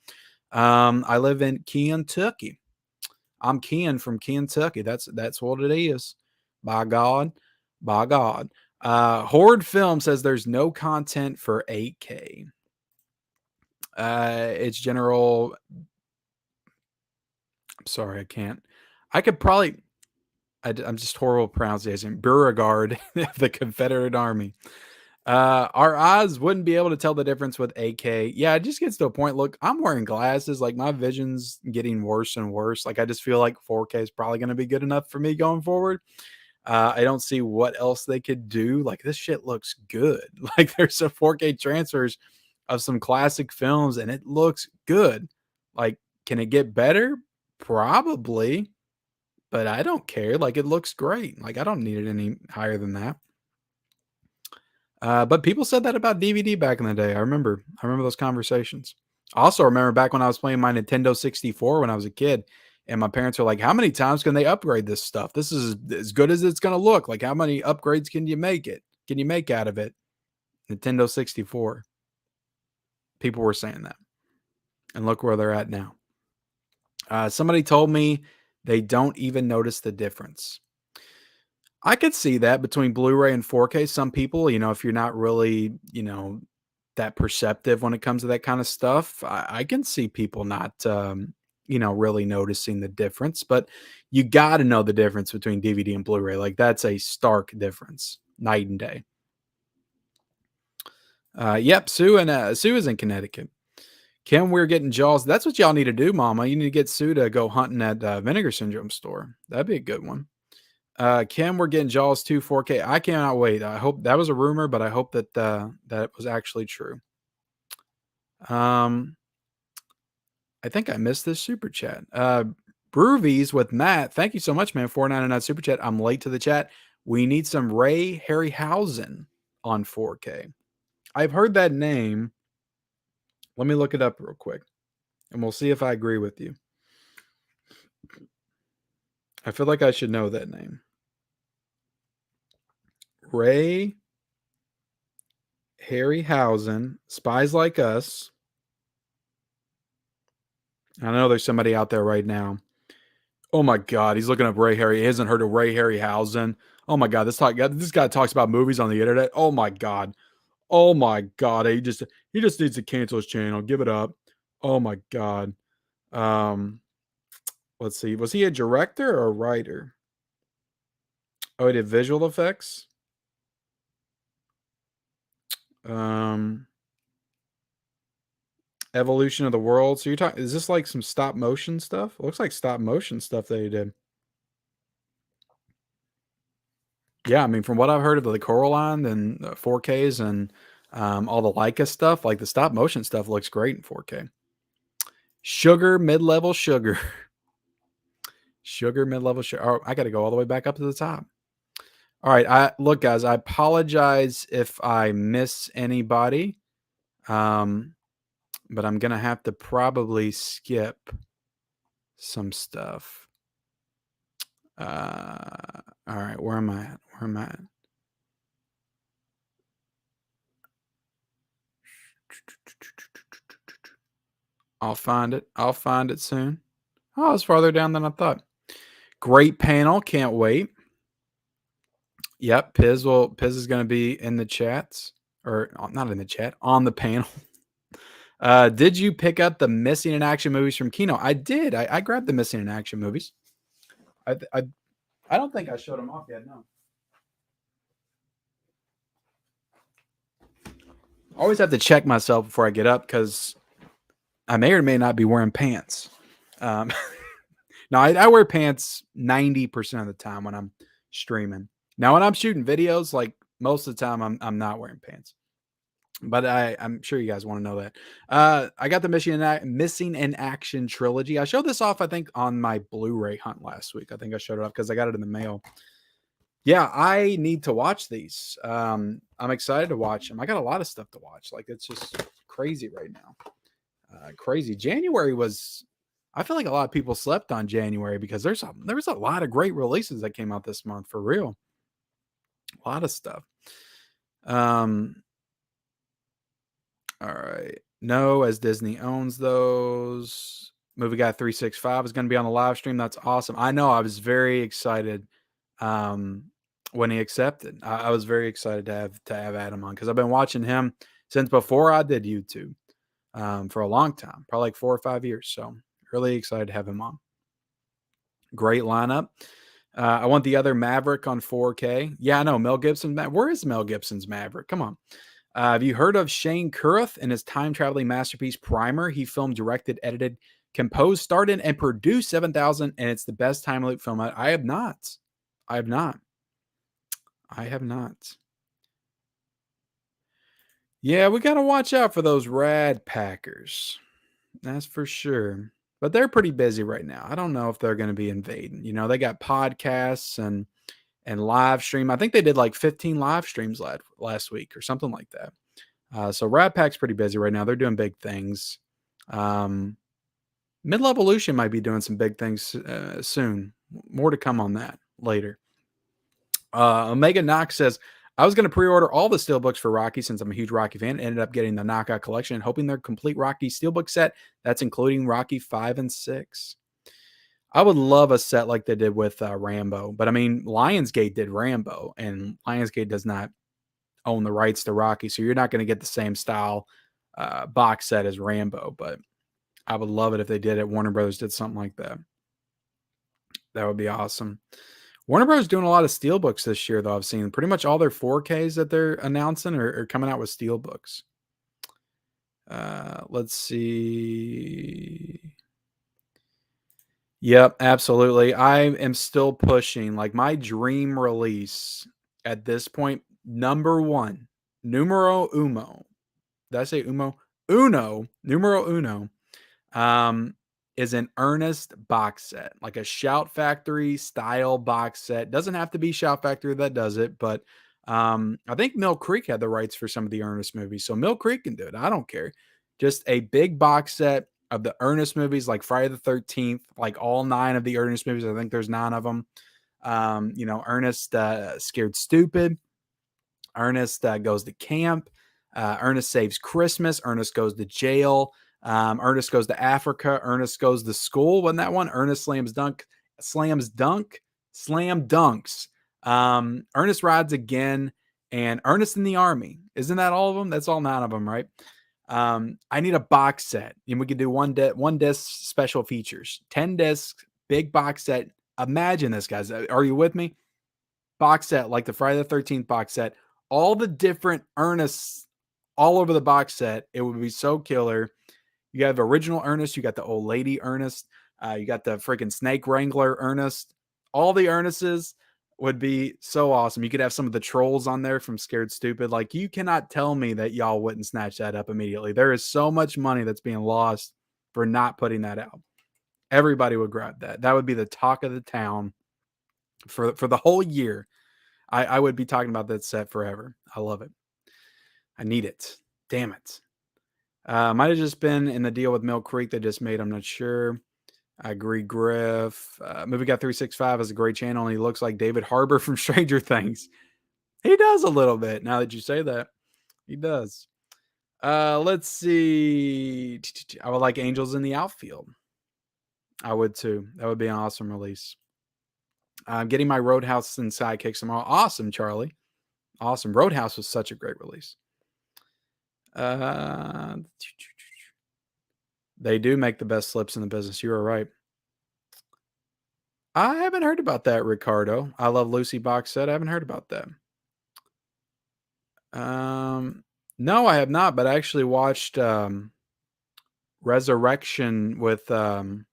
I live in Kentucky. I'm Ken from Kentucky. That's what it is. By God, by God. Horde Film says there's no content for 8K. It's general. I'm sorry, I can't. I could probably. I'm just horrible pronunciation. Beauregard, the Confederate Army. Our eyes wouldn't be able to tell the difference with 8K. Yeah, it just gets to a point. Look, I'm wearing glasses. Like my vision's getting worse and worse. Like I just feel like 4K is probably going to be good enough for me going forward. I don't see what else they could do. Like this shit looks good. Like there's some 4K transfers of some classic films, and it looks good. Like, can it get better? Probably, but I don't care. Like it looks great. Like I don't need it any higher than that. But people said that about DVD back in the day. I remember those conversations. I also remember back when I was playing my Nintendo 64 when I was a kid, and my parents were like, "How many times can they upgrade this stuff? This is as good as it's going to look. Like, how many upgrades can you make it? Can you make out of it?" Nintendo 64. People were saying that, and look where they're at now. Somebody told me they don't even notice the difference. I could see that between Blu-ray and 4K. Some people, if you're not really, that perceptive when it comes to that kind of stuff, I can see people not, really noticing the difference, but you got to know the difference between DVD and Blu-ray. Like that's a stark difference, night and day. Yep, Sue is in Connecticut. Kim, we're getting Jaws. That's what y'all need to do, Mama. You need to get Sue to go hunting at Vinegar Syndrome store. That'd be a good one. Kim, we're getting Jaws 2 4K. I cannot wait. I hope that was a rumor, but I hope that that was actually true. I think I missed this super chat. Broovies with Matt. Thank you so much, man. $4.99 super chat. I'm late to the chat. We need some Ray Harryhausen on 4K. I've heard that name. Let me look it up real quick, and we'll see if I agree with you. I feel like I should know that name. Ray Harryhausen, Spies Like Us. I know there's somebody out there right now. Oh my God, he's looking up Ray Harry. He hasn't heard of Ray Harryhausen. Oh my God, this guy talks about movies on the internet. Oh my God. Oh my God. He just needs to cancel his channel. Give it up. Oh my God. Let's see. Was he a director or a writer? Oh, he did visual effects. Evolution of the World. So you're talking, is this like some stop motion stuff? It looks like stop motion stuff that he did. Yeah, I mean, from what I've heard of the Coraline and 4Ks and all the Leica stuff, like the stop motion stuff looks great in 4K. Sugar, mid-level sugar. Sugar, mid-level sugar. Oh, I got to go all the way back up to the top. All right, look, guys, I apologize if I miss anybody, but I'm gonna have to probably skip some stuff. All right, where am I at? Where am I at? I'll find it. I'll find it soon. Oh, it's farther down than I thought. Great panel. Can't wait. Yep, Piz is going to be in the chats, or not in the chat, on the panel. Did you pick up the Missing in Action movies from Kino? I did. I grabbed the Missing in Action movies. I don't think I showed them off yet. No. I always have to check myself before I get up because I may or may not be wearing pants. No, I wear pants 90% of the time when I'm streaming. Now, when I'm shooting videos, like most of the time, I'm not wearing pants. But I'm sure you guys want to know that. I got the Missing in Action trilogy. I showed this off, I think, on my Blu-ray hunt last week. I think I showed it off because I got it in the mail. Yeah, I need to watch these. I'm excited to watch them. I got a lot of stuff to watch. Like, it's just crazy right now. Crazy. January was, I feel like a lot of people slept on January because there was a lot of great releases that came out this month, for real. A lot of stuff. All right. No, as Disney owns those. Movie Guy 365 is going to be on the live stream. That's awesome. I know. I was very excited when he accepted. I was very excited to have Adam on because I've been watching him since before I did YouTube for a long time, probably like 4 or 5 years. So really excited to have him on. Great lineup. I want the other Maverick on 4K. Yeah, I know. Mel Gibson. Where is Mel Gibson's Maverick? Come on. Have you heard of Shane Carruth and his time-traveling masterpiece Primer? He filmed, directed, edited, composed, starred in, and produced 7,000, and it's the best time loop film. I have not. I have not. I have not. Yeah, we got to watch out for those rad Packers. That's for sure. But they're pretty busy right now. I don't know if they're going to be invading. You know, they got podcasts and live stream. I think they did like 15 live streams last week or something like that. So Rat Pack's pretty busy right now. They're doing big things. Mid-Levolution might be doing some big things soon. More to come on that later. Omega Knox says, I was going to pre-order all the steelbooks for Rocky since I'm a huge Rocky fan. Ended up getting the knockout collection and hoping their complete Rocky steelbook set. That's including Rocky 5 and 6. I would love a set like they did with Rambo. But I mean, Lionsgate did Rambo, and Lionsgate does not own the rights to Rocky. So you're not going to get the same style box set as Rambo. But I would love it if they did it. Warner Brothers did something like that. That would be awesome. Warner Bros. Doing a lot of steelbooks this year, though. I've seen pretty much all their 4Ks that they're announcing are coming out with steelbooks. Let's see. Yep, absolutely. I am still pushing. Like my dream release at this point, number one, numero uno. Did I say umo? Uno, numero uno. Is an Ernest box set, like a Shout Factory style box set. Doesn't have to be Shout Factory that does it, but I think Mill Creek had the rights for some of the Ernest movies, so Mill Creek can do it. I don't care. Just a big box set of the Ernest movies, like Friday the 13th, like all 9 of the Ernest movies. I think there's 9 of them. Ernest Scared Stupid, Ernest goes to camp, Ernest Saves Christmas, Ernest Goes to Jail, Ernest Goes to Africa, Ernest Goes to School. Wasn't that one? Ernest Slam Dunks. Ernest Rides Again, and Ernest in the Army. Isn't that all of them? That's all 9 of them, right? I need a box set, and we could do one disc special features, 10 discs, big box set. Imagine this, guys. Are you with me? Box set, like the Friday the 13th box set, all the different Ernests all over the box set. It would be so killer. You have original Ernest, you got the old lady Ernest, you got the freaking snake wrangler Ernest. All the Ernests would be so awesome. You could have some of the trolls on there from Scared Stupid. Like, you cannot tell me that y'all wouldn't snatch that up immediately. There is so much money that's being lost for not putting that out. Everybody would grab that. That would be the talk of the town for the whole year. I would be talking about that set forever. I love it. I need it. Damn it. Might have just been in the deal with Mill Creek they just made. I'm not sure. I agree, Griff. Movie Guy 365 has a great channel, and he looks like David Harbour from Stranger Things. He does a little bit. Now that you say that, he does. Let's see. I would like Angels in the Outfield. I would too. That would be an awesome release. I'm getting my Roadhouse and Sidekicks tomorrow. Awesome, Charlie. Awesome. Roadhouse was such a great release. They do make the best slips in the business. You are right. I haven't heard about that, Ricardo. I Love Lucy box set. I haven't heard about that. No, I have not, but I actually watched Resurrection with the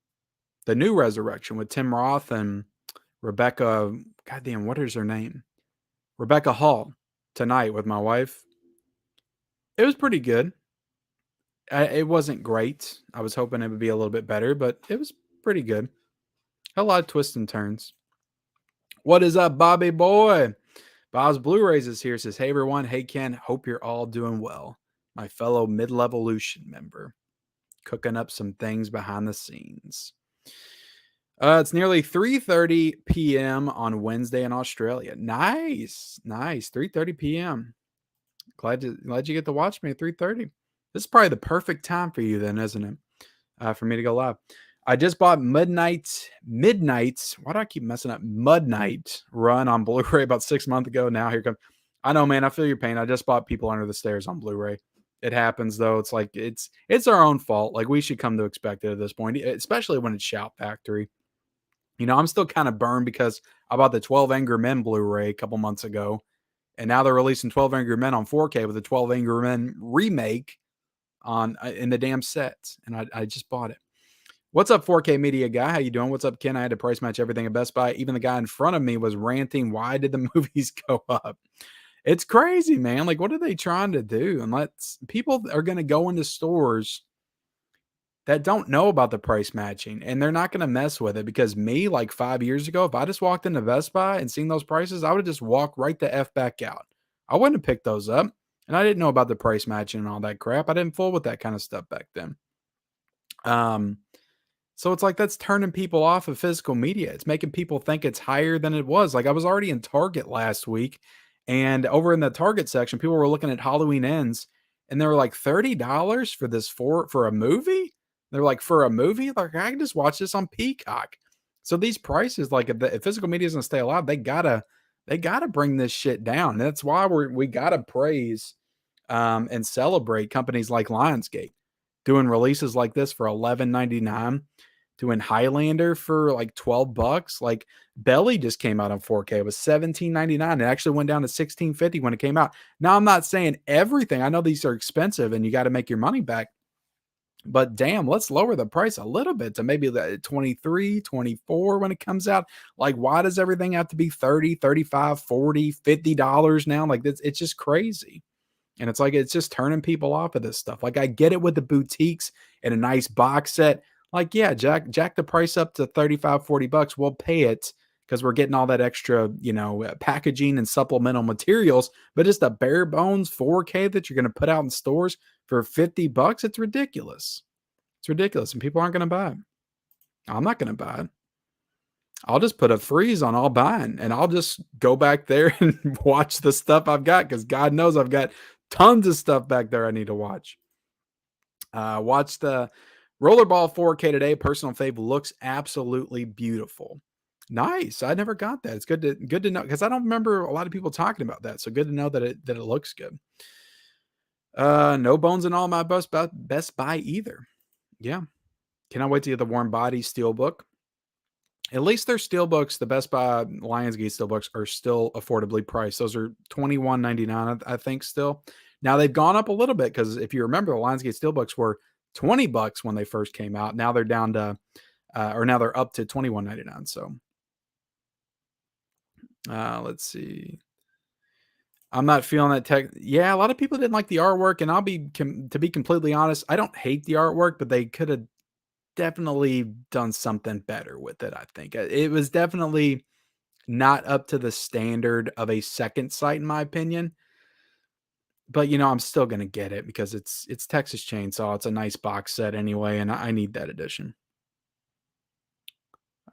new Resurrection with Tim Roth and Rebecca. Goddamn, what is her name? Rebecca Hall tonight with my wife. It was pretty good. It wasn't great. I was hoping it would be a little bit better, but it was pretty good. A lot of twists and turns. What is up, Bobby boy? Bob's Blu-rays is here. Says, hey everyone. Hey Ken. Hope you're all doing well. My fellow Mid-Levolution member, cooking up some things behind the scenes. It's nearly 3:30 p.m. on Wednesday in Australia. Nice. 3:30 p.m. Glad you get to watch me at 3:30. This is probably the perfect time for you then, isn't it? For me to go live. I just bought Midnight. Why do I keep messing up? Mudnight Run on Blu-ray about 6 months ago. Now here comes. I know, man. I feel your pain. I just bought People Under the Stairs on Blu-ray. It happens though. It's like it's our own fault. Like, we should come to expect it at this point, especially when it's Shout Factory. I'm still kind of burned because I bought the 12 Angry Men Blu-ray a couple months ago, and now they're releasing 12 Angry Men on 4K with a 12 Angry Men remake in the damn sets, and I just bought it. What's up, 4K Media guy? How you doing? What's up, Ken? I had to price match everything at Best Buy. Even the guy in front of me was ranting, why did the movies go up? It's crazy, man. Like, what are they trying to do? And people are going to go into stores that don't know about the price matching, and they're not going to mess with it, because me, like 5 years ago, if I just walked into Best Buy and seen those prices, I would have just walked right the F back out. I wouldn't have picked those up. And I didn't know about the price matching and all that crap. I didn't fool with that kind of stuff back then. So it's like, that's turning people off of physical media. It's making people think it's higher than it was. Like, I was already in Target last week, and over in the Target section, people were looking at Halloween Ends, and they were like $30 for this for a movie. They're like, for a movie? Like, I can just watch this on Peacock. So these prices, like, if physical media is going to stay alive, they gotta bring this shit down. And that's why we gotta praise and celebrate companies like Lionsgate. doing releases like this for $11.99, doing Highlander for like $12. Like Belly just came out on 4K. It was $17.99. It actually went down to $16.50 when it came out. Now I'm not saying everything. I know these are expensive and you got to make your money back. But damn, let's lower the price a little bit to maybe the 23, 24 when it comes out. Like, why does everything have to be 30, 35, 40, $50 now? Like, it's just crazy. And it's like, it's just turning people off of this stuff. Like, I get it with the boutiques and a nice box set. Like, yeah, jack the price up to 35, $40. We'll pay it because we're getting all that extra, packaging and supplemental materials. But just a bare bones 4K that you're going to put out in stores for $50, it's ridiculous. It's ridiculous. And people aren't going to buy it. I'm not going to buy it. I'll just put a freeze on all buying and I'll just go back there and watch the stuff I've got because God knows I've got tons of stuff back there I need to watch. Watch the Rollerball 4K today. Personal fave, looks absolutely beautiful. Nice. I never got that. It's good to know because I don't remember a lot of people talking about that. So good to know that it looks good. No bones in all my Best Buy either. Yeah. Cannot wait to get the Warm Body Steelbook. At least their steelbooks, the Best Buy Lionsgate steelbooks, are still affordably priced. Those are $21.99, I think, still. Now they've gone up a little bit because if you remember, the Lionsgate steelbooks were $20 when they first came out. Now they're down to, or now they're up to $21.99. So let's see. I'm not feeling that tech. Yeah, a lot of people didn't like the artwork, and to be completely honest, I don't hate the artwork, but they could have definitely done something better with it. I think it was definitely not up to the standard of a second sight, in my opinion. But I'm still gonna get it because it's Texas Chainsaw. It's a nice box set anyway, and I need that edition.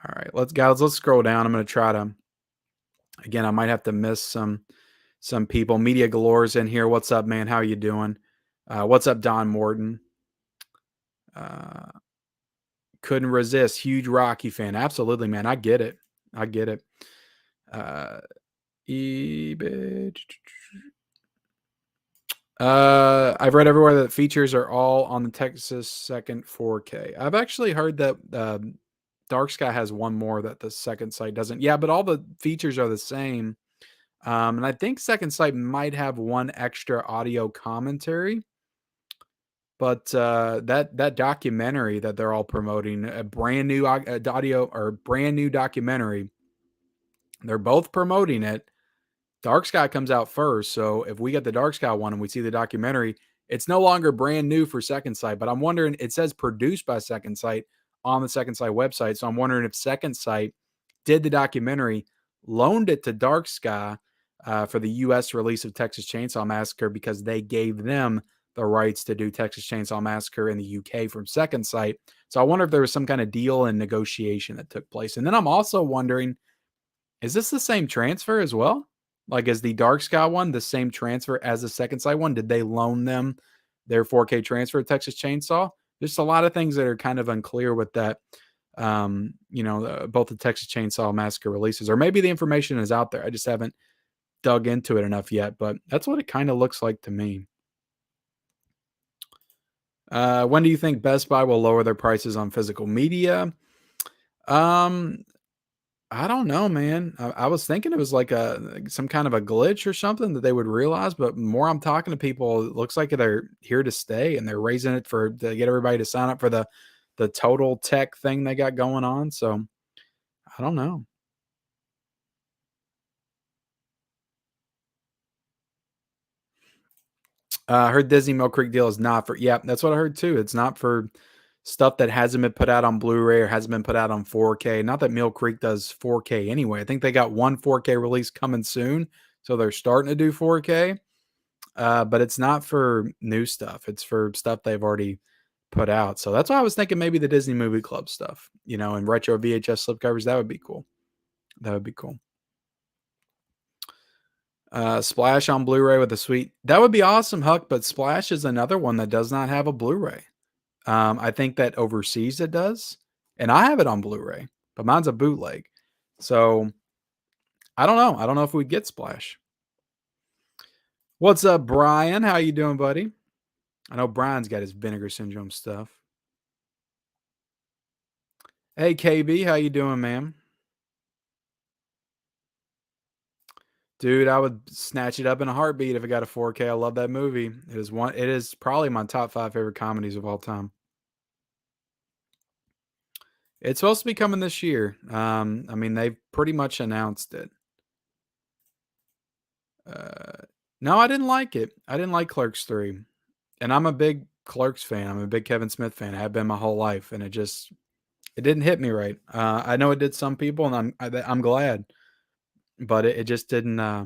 All right, let's scroll down. I'm gonna try to. Again, I might have to miss some people. Media Galore's in here. What's up, man? How you doing? What's up, Don Morton? Couldn't resist. Huge Rocky fan. Absolutely, man. I get it. I get it. eBay. I've read everywhere that features are all on the Texas second 4K. I've actually heard that Dark Sky has one more that the second sight doesn't. Yeah, but all the features are the same. And I think second sight might have one extra audio commentary. But that documentary that they're all promoting, a brand new audio or brand new documentary, they're both promoting it. Dark Sky comes out first, so if we get the Dark Sky one and we see the documentary, it's no longer brand new for Second Sight. But I'm wondering, it says produced by Second Sight on the Second Sight website, so I'm wondering if Second Sight did the documentary, loaned it to Dark Sky for the U.S. release of Texas Chainsaw Massacre because they gave them the rights to do Texas Chainsaw Massacre in the UK from Second Sight. So I wonder if there was some kind of deal and negotiation that took place. And then I'm also wondering, is this the same transfer as well? Like, is the Dark Sky one the same transfer as the Second Sight one? Did they loan them their 4K transfer of Texas Chainsaw? There's a lot of things that are kind of unclear with that. Both the Texas Chainsaw Massacre releases, or maybe the information is out there. I just haven't dug into it enough yet, but that's what it kind of looks like to me. When do you think Best Buy will lower their prices on physical media? I don't know, man. I was thinking it was like some kind of a glitch or something that they would realize, but more I'm talking to people, it looks like they're here to stay and they're raising it to get everybody to sign up for the total tech thing they got going on. So I don't know. I heard Disney Mill Creek deal is not for, yeah, that's what I heard too. It's not for stuff that hasn't been put out on Blu-ray or hasn't been put out on 4K. Not that Mill Creek does 4K anyway. I think they got one 4K release coming soon, so they're starting to do 4K. But it's not for new stuff. It's for stuff they've already put out. So that's why I was thinking maybe the Disney Movie Club stuff, and retro VHS slipcovers. That would be cool. That would be cool. Splash on Blu-ray with a sweet. That would be awesome, Huck. But Splash is another one that does not have a Blu-ray. I think that overseas it does, and I have it on Blu-ray, but mine's a bootleg. So I don't know. I don't know if we'd get Splash. What's up, Brian? How you doing, buddy? I know Brian's got his Vinegar Syndrome stuff. Hey KB, how you doing, man? Dude, I would snatch it up in a heartbeat if it got a 4K. I love that movie. It is probably my top 5 favorite comedies of all time. It's supposed to be coming this year. I mean, they've pretty much announced it. Uh, no, I didn't like it. I didn't like Clerks 3. And I'm a big Clerks fan. I'm a big Kevin Smith fan. I have been my whole life, and it didn't hit me right. I know it did some people, and I'm glad, but it just didn't. I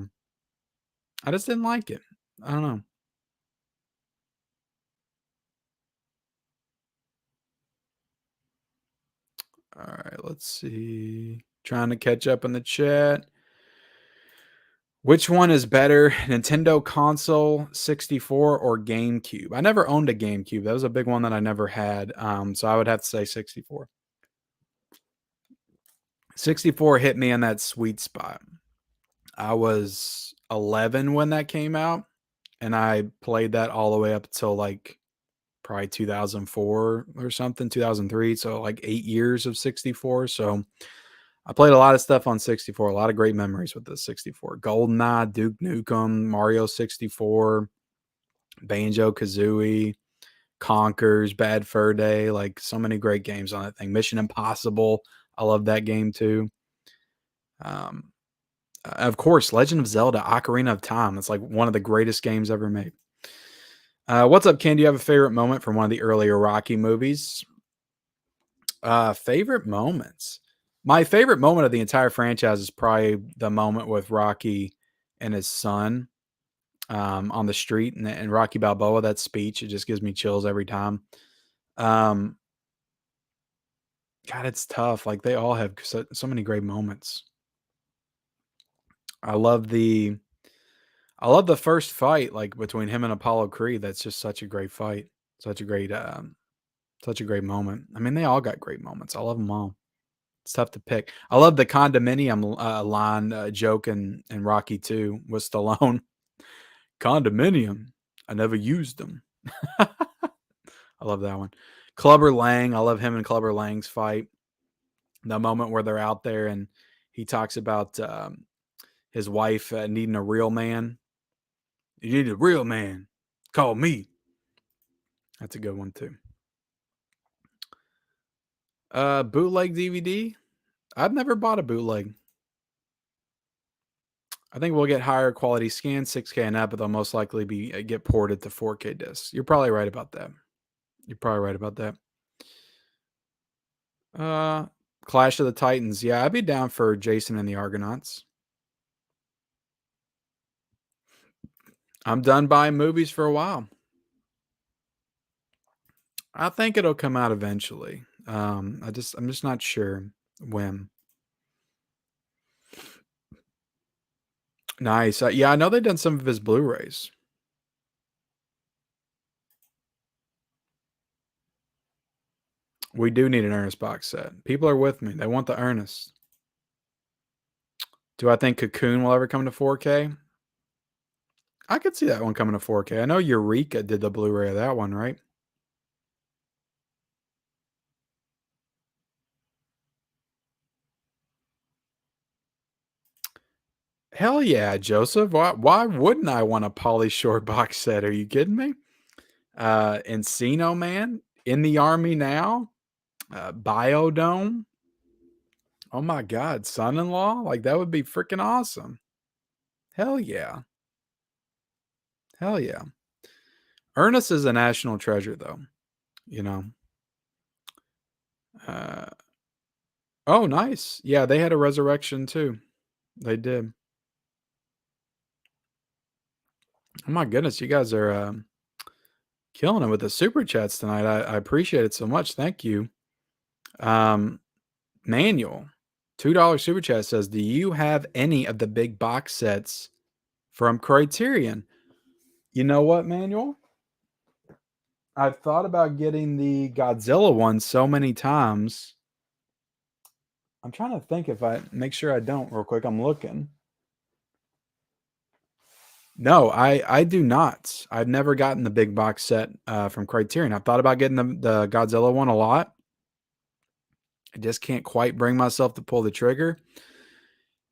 just didn't like it. I don't know. All right, let's see. Trying to catch up in the chat. Which one is better, Nintendo console, 64, or GameCube? I never owned a GameCube. That was a big one that I never had. So I would have to say 64. 64 hit me in that sweet spot. I was 11 when that came out, and I played that all the way up until like probably 2004 or something, 2003. So like 8 years of 64. So I played a lot of stuff on 64, a lot of great memories with the 64. GoldenEye, Duke Nukem, Mario 64, Banjo Kazooie, Conkers, Bad Fur Day, like so many great games on that thing. Mission Impossible, I love that game too. Um, of course, Legend of Zelda: Ocarina of Time. That's like one of the greatest games ever made. What's up, Ken? Do you have a favorite moment from one of the earlier Rocky movies? Favorite moments. My favorite moment of the entire franchise is probably the moment with Rocky and his son on the street and Rocky Balboa. That speech, it just gives me chills every time. Um, God, it's tough. Like they all have so many great moments. I love the I love the first fight like between him and Apollo Creed. That's just such a great fight. Such a great such a great moment. I mean, they all got great moments. I love them all. It's tough to pick. I love the condominium line joke in Rocky 2 with Stallone. Condominium. I never used them. I love that one. Clubber Lang. I love him and Clubber Lang's fight. The moment where they're out there and he talks about his wife needing a real man. You need a real man. Call me. That's a good one too. Bootleg DVD. I've never bought a bootleg. I think we'll get higher quality scans, 6K and up, but they'll most likely be get ported to 4K discs. You're probably right about that. You're probably right about that. Uh, Clash of the Titans. Yeah, I'd be down for Jason and the Argonauts. I'm done buying movies for a while. I think it'll come out eventually. I'm just not sure when. Nice. Yeah, I know they've done some of his Blu-rays. We do need an Ernest box set. People are with me. They want the Ernest. Do I think Cocoon will ever come to 4K? I could see that one coming to 4K. I know Eureka did the Blu-ray of that one, right? Hell yeah, Joseph. Why wouldn't I want a Polly Shore box set? Are you kidding me? Encino Man, In the Army Now, Biodome. Oh my God, Son-in-Law? Like that would be freaking awesome. Hell yeah. Hell yeah. Ernest is a national treasure though, you know. Uh, oh, nice. Yeah, they had a resurrection too. They did. Oh my goodness, you guys are killing it with the super chats tonight. I appreciate it so much. Thank you. Um, Manual, $2 super chat says, "Do you have any of the big box sets from Criterion?" You know what, Manual? I've thought about getting the Godzilla one so many times. I'm trying to think if I make sure I don't real quick. I'm looking. No, I do not. I've never gotten the big box set from Criterion. I've thought about getting the Godzilla one a lot. I just can't quite bring myself to pull the trigger.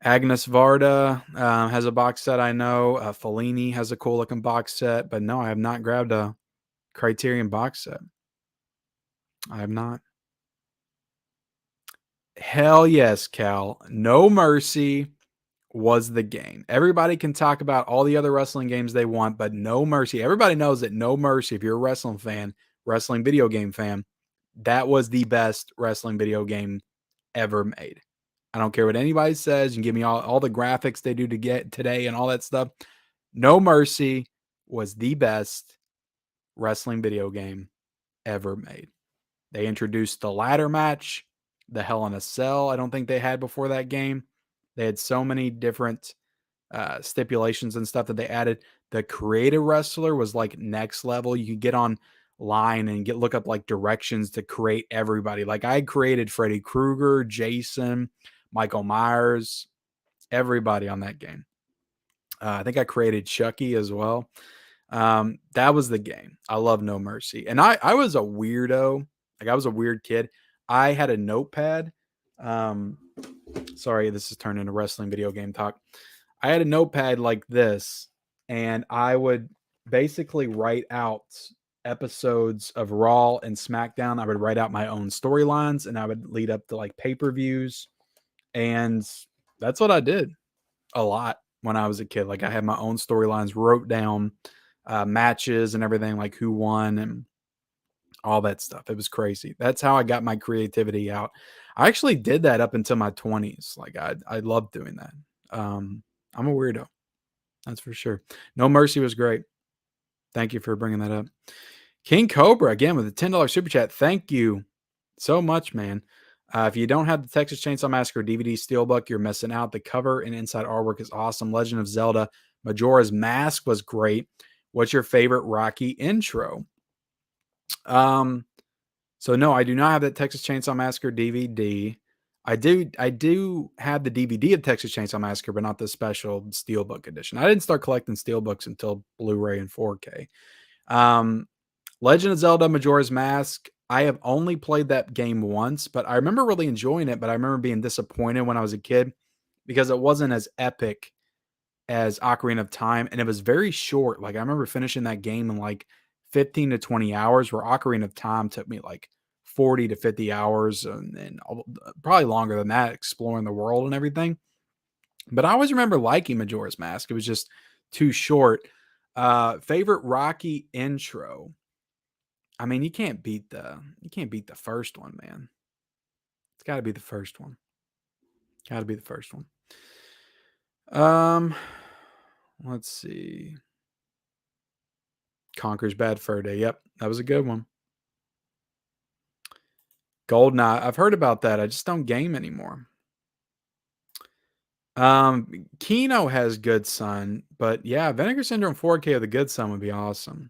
Agnes Varda has a box set, I know. Fellini has a cool looking box set, but no, I have not grabbed a Criterion box set. I have not. Hell yes, Cal. No Mercy was the game. Everybody can talk about all the other wrestling games they want, but No Mercy. Everybody knows that No Mercy, if you're a wrestling fan, wrestling video game fan, that was the best wrestling video game ever made. I don't care what anybody says. You can give me all the graphics they do to get today and all that stuff. No Mercy was the best wrestling video game ever made. They introduced the ladder match, the Hell in a Cell. I don't think they had before that game. They had so many different stipulations and stuff that they added. The creative wrestler was like next level. You could get online and look up like directions to create everybody. Like I created Freddy Krueger, Jason, Michael Myers, everybody on that game. I think I created Chucky as well. That was the game. I love No Mercy. And I was a weirdo. Like I was a weird kid. I had a notepad. Um, sorry, this is turned into wrestling video game talk. I had a notepad like this, and I would basically write out episodes of Raw and SmackDown. I would write out my own storylines, and I would lead up to like pay-per-views. And that's what I did a lot when I was a kid. Like I had my own storylines, wrote down matches and everything, like who won and all that stuff. It was crazy. That's how I got my creativity out. I actually did that up until my 20s. Like I loved doing that. I'm a weirdo. That's for sure. No Mercy was great. Thank you for bringing that up. King Cobra again with a $10 super chat. Thank you so much, man. If you don't have the Texas Chainsaw Massacre DVD Steelbook, you're missing out. The cover and inside artwork is awesome. Legend of Zelda Majora's Mask was great. What's your favorite Rocky intro? So no, I do not have that Texas Chainsaw Massacre DVD. I do have the DVD of Texas Chainsaw Massacre, but not the special Steelbook edition. I didn't start collecting Steelbooks until Blu-ray and 4K. Legend of Zelda Majora's Mask. I have only played that game once, but I remember really enjoying it, but I remember being disappointed when I was a kid because it wasn't as epic as Ocarina of Time, and it was very short. Like I remember finishing that game in like 15 to 20 hours, where Ocarina of Time took me like 40 to 50 hours and probably longer than that, exploring the world and everything. But I always remember liking Majora's Mask. It was just too short. Favorite Rocky intro. I mean, you can't beat the first one, man. It's got to be the first one. Got to be the first one. Let's see. Conker's Bad Fur Day. Yep, that was a good one. Goldeneye. I've heard about that. I just don't game anymore. Kino has Good Son, but yeah, Vinegar Syndrome 4K of the Good Son would be awesome.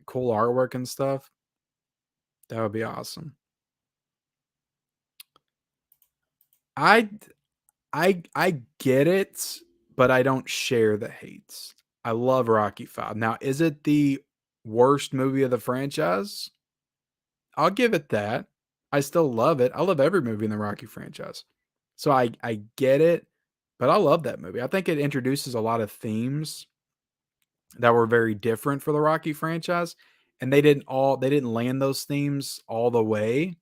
Cool artwork and stuff. That would be awesome. I get it, but I don't share the hates. I love Rocky 5. Now, is it the worst movie of the franchise? I'll give it that. I still love it. I love every movie in the Rocky franchise. So I get it, but I love that movie. I think it introduces a lot of themes that were very different for the Rocky franchise, and they didn't land those themes all the way,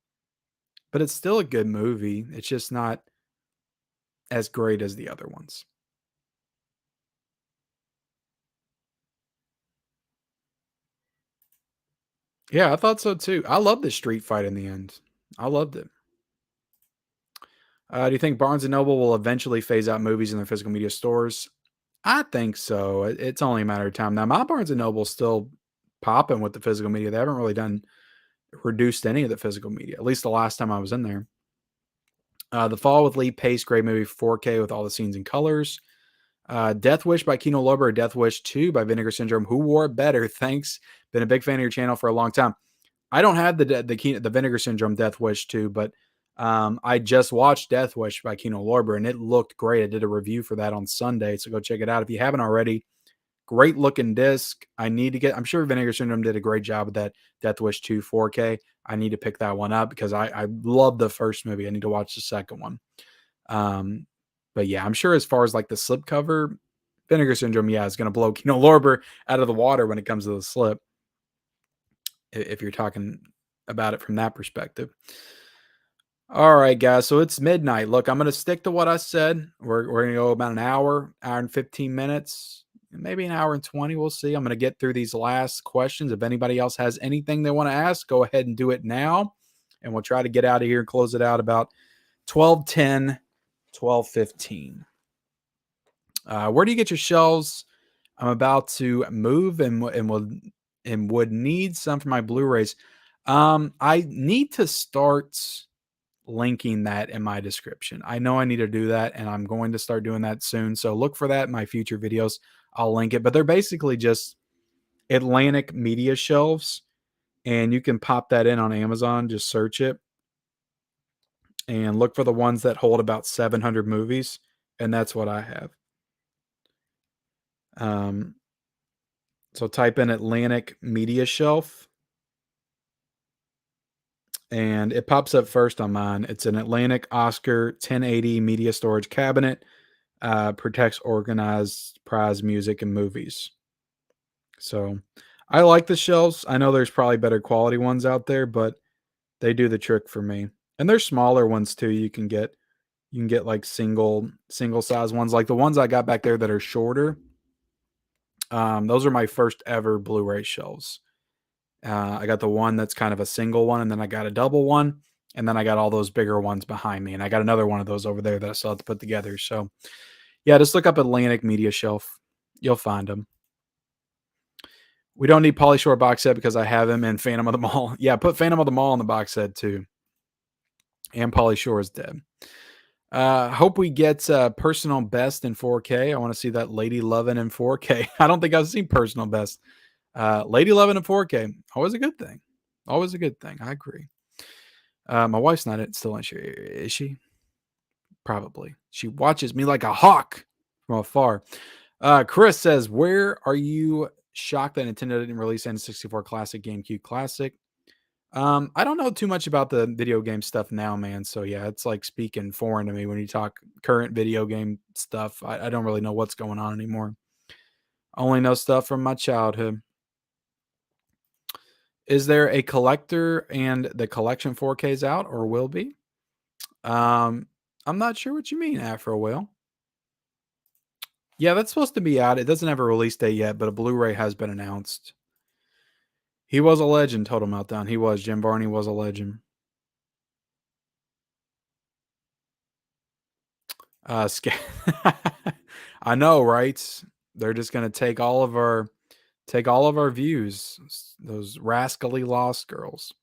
but it's still a good movie. It's just not as great as the other ones. Yeah, I thought so too. I love the street fight in the end. I loved it. Do you think Barnes and Noble will eventually phase out movies in their physical media stores? I think so. It's only a matter of time. Now, my Barnes and Noble's still popping with the physical media. They haven't really reduced any of the physical media, at least the last time I was in there. The Fall with Lee Pace, great movie, 4K with all the scenes and colors. Death Wish by Kino Lorber or Death Wish 2 by Vinegar Syndrome. Who wore it better? Thanks. Been a big fan of your channel for a long time. I don't have the Vinegar Syndrome Death Wish 2, but I just watched Death Wish by Kino Lorber, and it looked great. I did a review for that on Sunday, so go check it out if you haven't already. Great looking disc. I need to get. I'm sure Vinegar Syndrome did a great job with that Death Wish 2 4K. I need to pick that one up because I love the first movie. I need to watch the second one. Um, but yeah, I'm sure as far as like the slipcover, Vinegar Syndrome, yeah, is going to blow Kino Lorber out of the water when it comes to the slip. If you're talking about it from that perspective. All right, guys. So it's midnight. Look, I'm going to stick to what I said. We're going to go about an hour and 15 minutes, maybe an hour and 20. We'll see. I'm going to get through these last questions. If anybody else has anything they want to ask, go ahead and do it now. And we'll try to get out of here and close it out about 12:10, 12:15. Where do you get your shelves? I'm about to move and would need some for my Blu-rays. I need to start linking that in my description. I know I need to do that, and I'm going to start doing that soon. So look for that in my future videos. I'll link it, but they're basically just Atlantic media shelves, and you can pop that in on Amazon. Just search it and look for the ones that hold about 700 movies, and that's what I have. So type in Atlantic media shelf, and it pops up first on mine. It's an Atlantic Oscar 1080 media storage cabinet. Protects organized prize music and movies. So I like the shelves. I know there's probably better quality ones out there, but they do the trick for me. And there's smaller ones too. You can get like single size ones, like the ones I got back there that are shorter. Those are my first ever Blu-ray shelves. I got the one that's kind of a single one, and then I got a double one, and then I got all those bigger ones behind me, and I got another one of those over there that I still have to put together. So yeah, just look up Atlantic Media Shelf. You'll find them. We don't need Pauly Shore box set because I have him and Phantom of the Mall. Yeah, put Phantom of the Mall on the box set too. And Pauly Shore is dead. Hope we get Personal Best in 4K. I want to see that Lady Lovin' in 4K. I don't think I've seen Personal Best. Lady Lovin' in 4K. Always a good thing. Always a good thing. I agree. My wife's not still in here. Is she? Probably. She watches me like a hawk from afar. Chris says, where are you shocked that Nintendo didn't release N64 Classic, GameCube Classic? I don't know too much about the video game stuff now, man. So yeah, it's like speaking foreign to me when you talk current video game stuff. I don't really know what's going on anymore. I only know stuff from my childhood. Is there a collector and the collection 4Ks out or will be? I'm not sure what you mean, Afro Whale. Yeah, that's supposed to be out. It doesn't have a release date yet, but a Blu-ray has been announced. He was a legend, Total Meltdown. He was. Jim Varney was a legend. I know, right? They're just gonna take all of our views. Those rascally Lost Girls.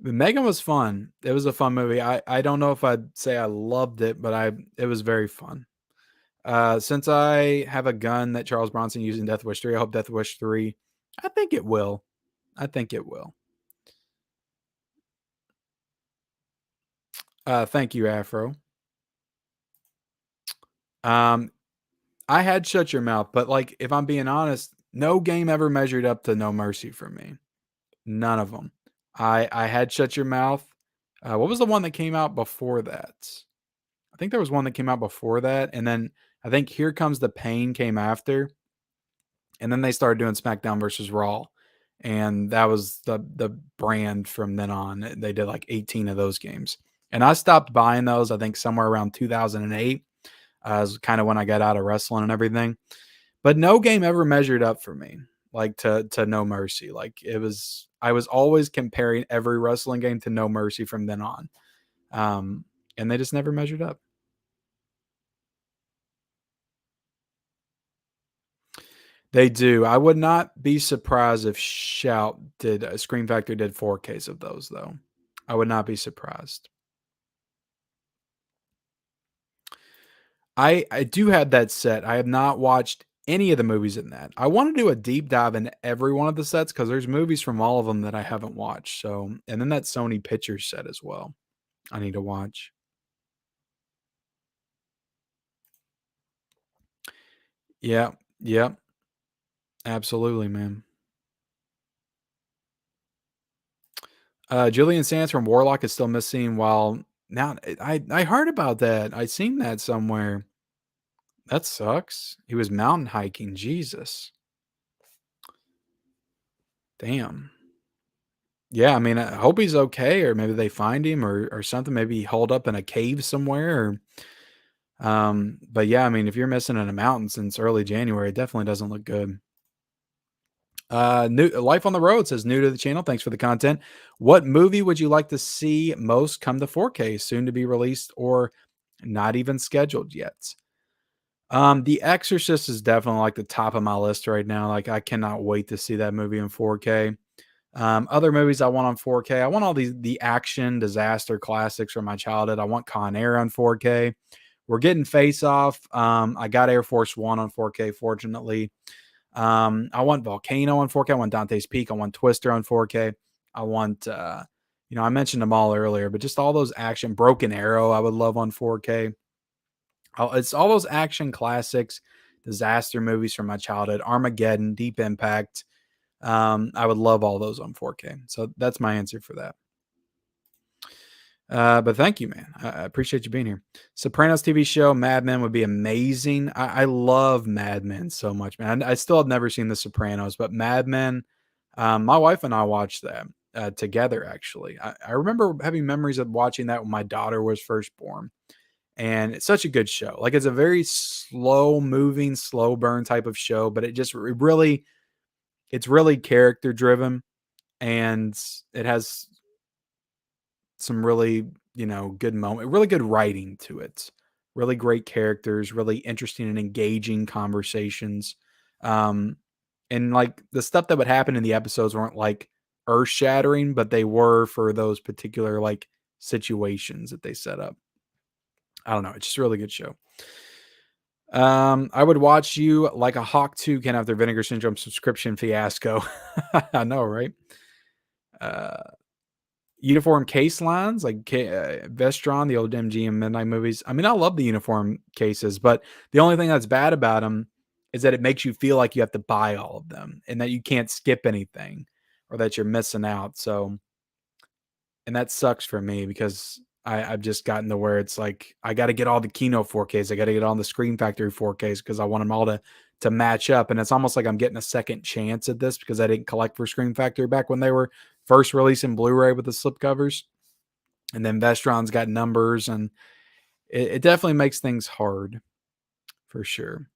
Megan was fun. It was a fun movie. I don't know if I'd say I loved it, but it was very fun. Since I have a gun that Charles Bronson used in Death Wish 3, I hope Death Wish 3. I think it will. I think it will. Thank you, Afro. I had Shut Your Mouth, but like if I'm being honest, no game ever measured up to No Mercy for me. None of them. I had Shut Your Mouth. What was the one that came out before that? I think there was one that came out before that, and then I think Here Comes the Pain came after, and then they started doing SmackDown versus Raw, and that was the brand from then on. They did like 18 of those games, and I stopped buying those. I think somewhere around 2008 is kind of when I got out of wrestling and everything. But no game ever measured up for me, like to No Mercy. Like I was always comparing every wrestling game to No Mercy from then on, and they just never measured up. They do. I would not be surprised if Shout did Scream Factory did 4Ks of those though. I would not be surprised. I do have that set. I have not watched any of the movies in that. I want to do a deep dive into every one of the sets because there's movies from all of them that I haven't watched. So, and then that Sony Pictures set as well. I need to watch. Yeah. Yep. Absolutely, man. Julian Sands from Warlock is still missing. While now, I heard about that. I seen that somewhere. That sucks. He was mountain hiking. Jesus, damn. Yeah, I mean, I hope he's okay, or maybe they find him, or something. Maybe he holed up in a cave somewhere. But yeah, I mean, if you're missing in a mountain since early January, it definitely doesn't look good. New Life on the Road says new to the channel. Thanks for the content. What movie would you like to see most come to 4K, soon to be released, or not even scheduled yet? The Exorcist is definitely like the top of my list right now. Like I cannot wait to see that movie in 4K. Other movies I want on 4K. I want all the action disaster classics from my childhood. I want Con Air on 4K. We're getting Face Off. I got Air Force One on 4K, fortunately. I want Volcano on 4K. I want Dante's Peak. I want Twister on 4K. I want, I mentioned them all earlier, but just all those action, Broken Arrow, I would love on 4K. It's all those action classics, disaster movies from my childhood, Armageddon, Deep Impact. I would love all those on 4K. So that's my answer for that. But thank you, man. I appreciate you being here. Sopranos TV show, Mad Men would be amazing. I love Mad Men so much, man. I still have never seen The Sopranos, but Mad Men, my wife and I watched that together, actually. I remember having memories of watching that when my daughter was first born. And it's such a good show. Like it's a very slow moving, slow burn type of show, but it's really character driven and it has some really, good moment, really good writing to it. Really great characters, really interesting and engaging conversations. Um, and like the stuff that would happen in the episodes weren't like earth shattering, but they were for those particular like situations that they set up. I don't know. It's just a really good show. I would watch you like a hawk too can after Vinegar Syndrome subscription fiasco. I know, right? Uh, Uniform case lines like Vestron, the old MGM Midnight movies. I mean, I love the uniform cases, but the only thing that's bad about them is that it makes you feel like you have to buy all of them and that you can't skip anything or that you're missing out. So, and that sucks for me because I've just gotten to where it's like I got to get all the Kino 4Ks, I got to get all the Screen Factory 4Ks because I want them all to match up. And it's almost like I'm getting a second chance at this because I didn't collect for Screen Factory back when they were first releasing Blu-ray with the slipcovers. And then Vestron's got numbers, and it definitely makes things hard for sure.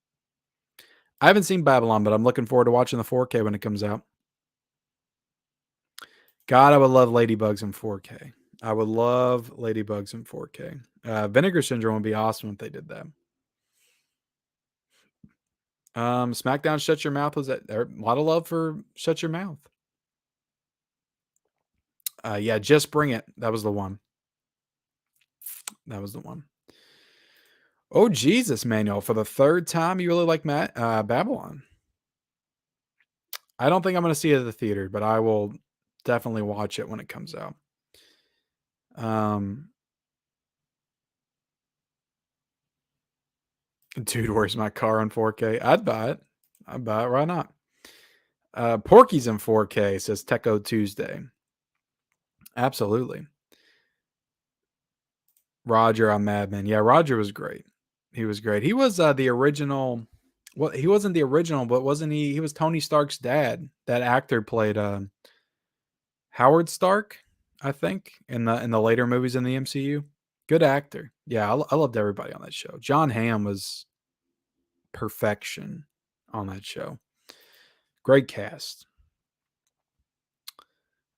I haven't seen Babylon, but I'm looking forward to watching the 4K when it comes out. God, I would love Ladybugs in 4K. I would love Ladybugs in 4K. Vinegar Syndrome would be awesome if they did that. SmackDown Shut Your Mouth was that a lot of love for Shut Your Mouth. Yeah, Just Bring It. That was the one. That was the one. Oh Jesus, Manuel! For the third time, you really like Babylon. I don't think I'm going to see it at the theater, but I will definitely watch it when it comes out. Um, Dude, where's my car on 4K? I'd buy it. I'd buy it. Why not? Porky's in 4K, says Techo Tuesday. Absolutely. Roger on Mad Men. Yeah, Roger was great. He was great. He was the original. Well, he wasn't the original, but wasn't he? He was Tony Stark's dad. That actor played Howard Stark, I think, in the later movies in the MCU. Good actor. Yeah, I loved everybody on that show. John Hamm was perfection on that show. Great cast.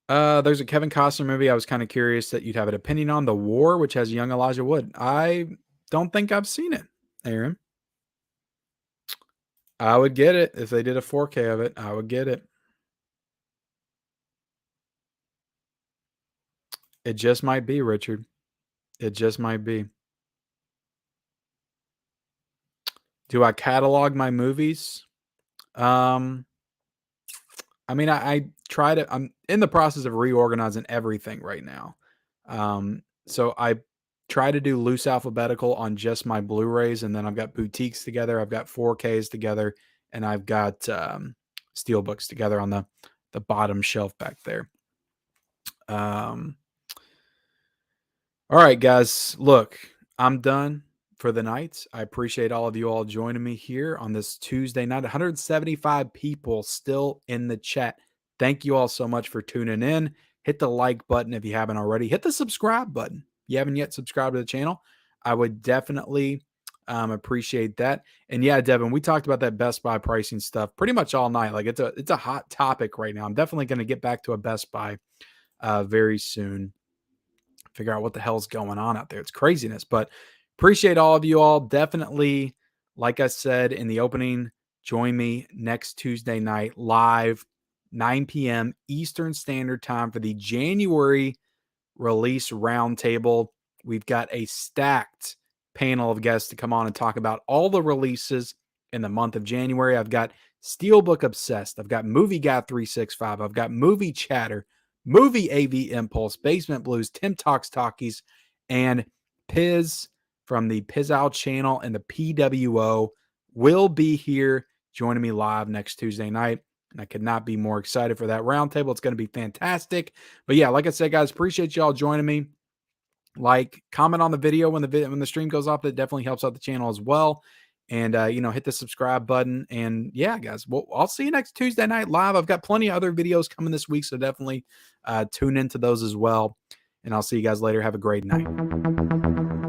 There's a Kevin Costner movie I was kind of curious that you'd have an opinion on, The War, which has young Elijah Wood. I don't think I've seen it, Aaron. I would get it if they did a 4K of it. I would get it. It just might be, Richard. It just might be. Do I catalog my movies? Um, I mean, I try to. I'm in the process of reorganizing everything right now. So I try to do loose alphabetical on just my Blu-rays, and then I've got boutiques together. I've got 4Ks together, and I've got steel books together on the bottom shelf back there. All right, guys, look, I'm done for the night. I appreciate all of you all joining me here on this Tuesday night. 175 people still in the chat. Thank you all so much for tuning in. Hit the like button if you haven't already. Hit the subscribe button. If you haven't yet subscribed to the channel, I would definitely appreciate that. And yeah, Devin, we talked about that Best Buy pricing stuff pretty much all night. Like it's a hot topic right now. I'm definitely going to get back to a Best Buy very soon. Figure out what the hell's going on out there. It's craziness, but appreciate all of you all. Definitely, like I said in the opening, join me next Tuesday night live, 9 p.m. Eastern Standard Time for the January release roundtable. We've got a stacked panel of guests to come on and talk about all the releases in the month of January. I've got Steelbook Obsessed. I've got Movie Guy 365. I've got Movie Chatter, Movie AV Impulse, Basement Blues, Tim Talks Talkies, and Piz from the Pizow channel and the PWO will be here joining me live next Tuesday night. And I could not be more excited for that roundtable. It's going to be fantastic. But yeah, like I said, guys, appreciate y'all joining me. Like, comment on the video when the stream goes off. That definitely helps out the channel as well. And hit the subscribe button. And yeah, guys, well, I'll see you next Tuesday night live. I've got plenty of other videos coming this week, so definitely tune into those as well. And I'll see you guys later. Have a great night.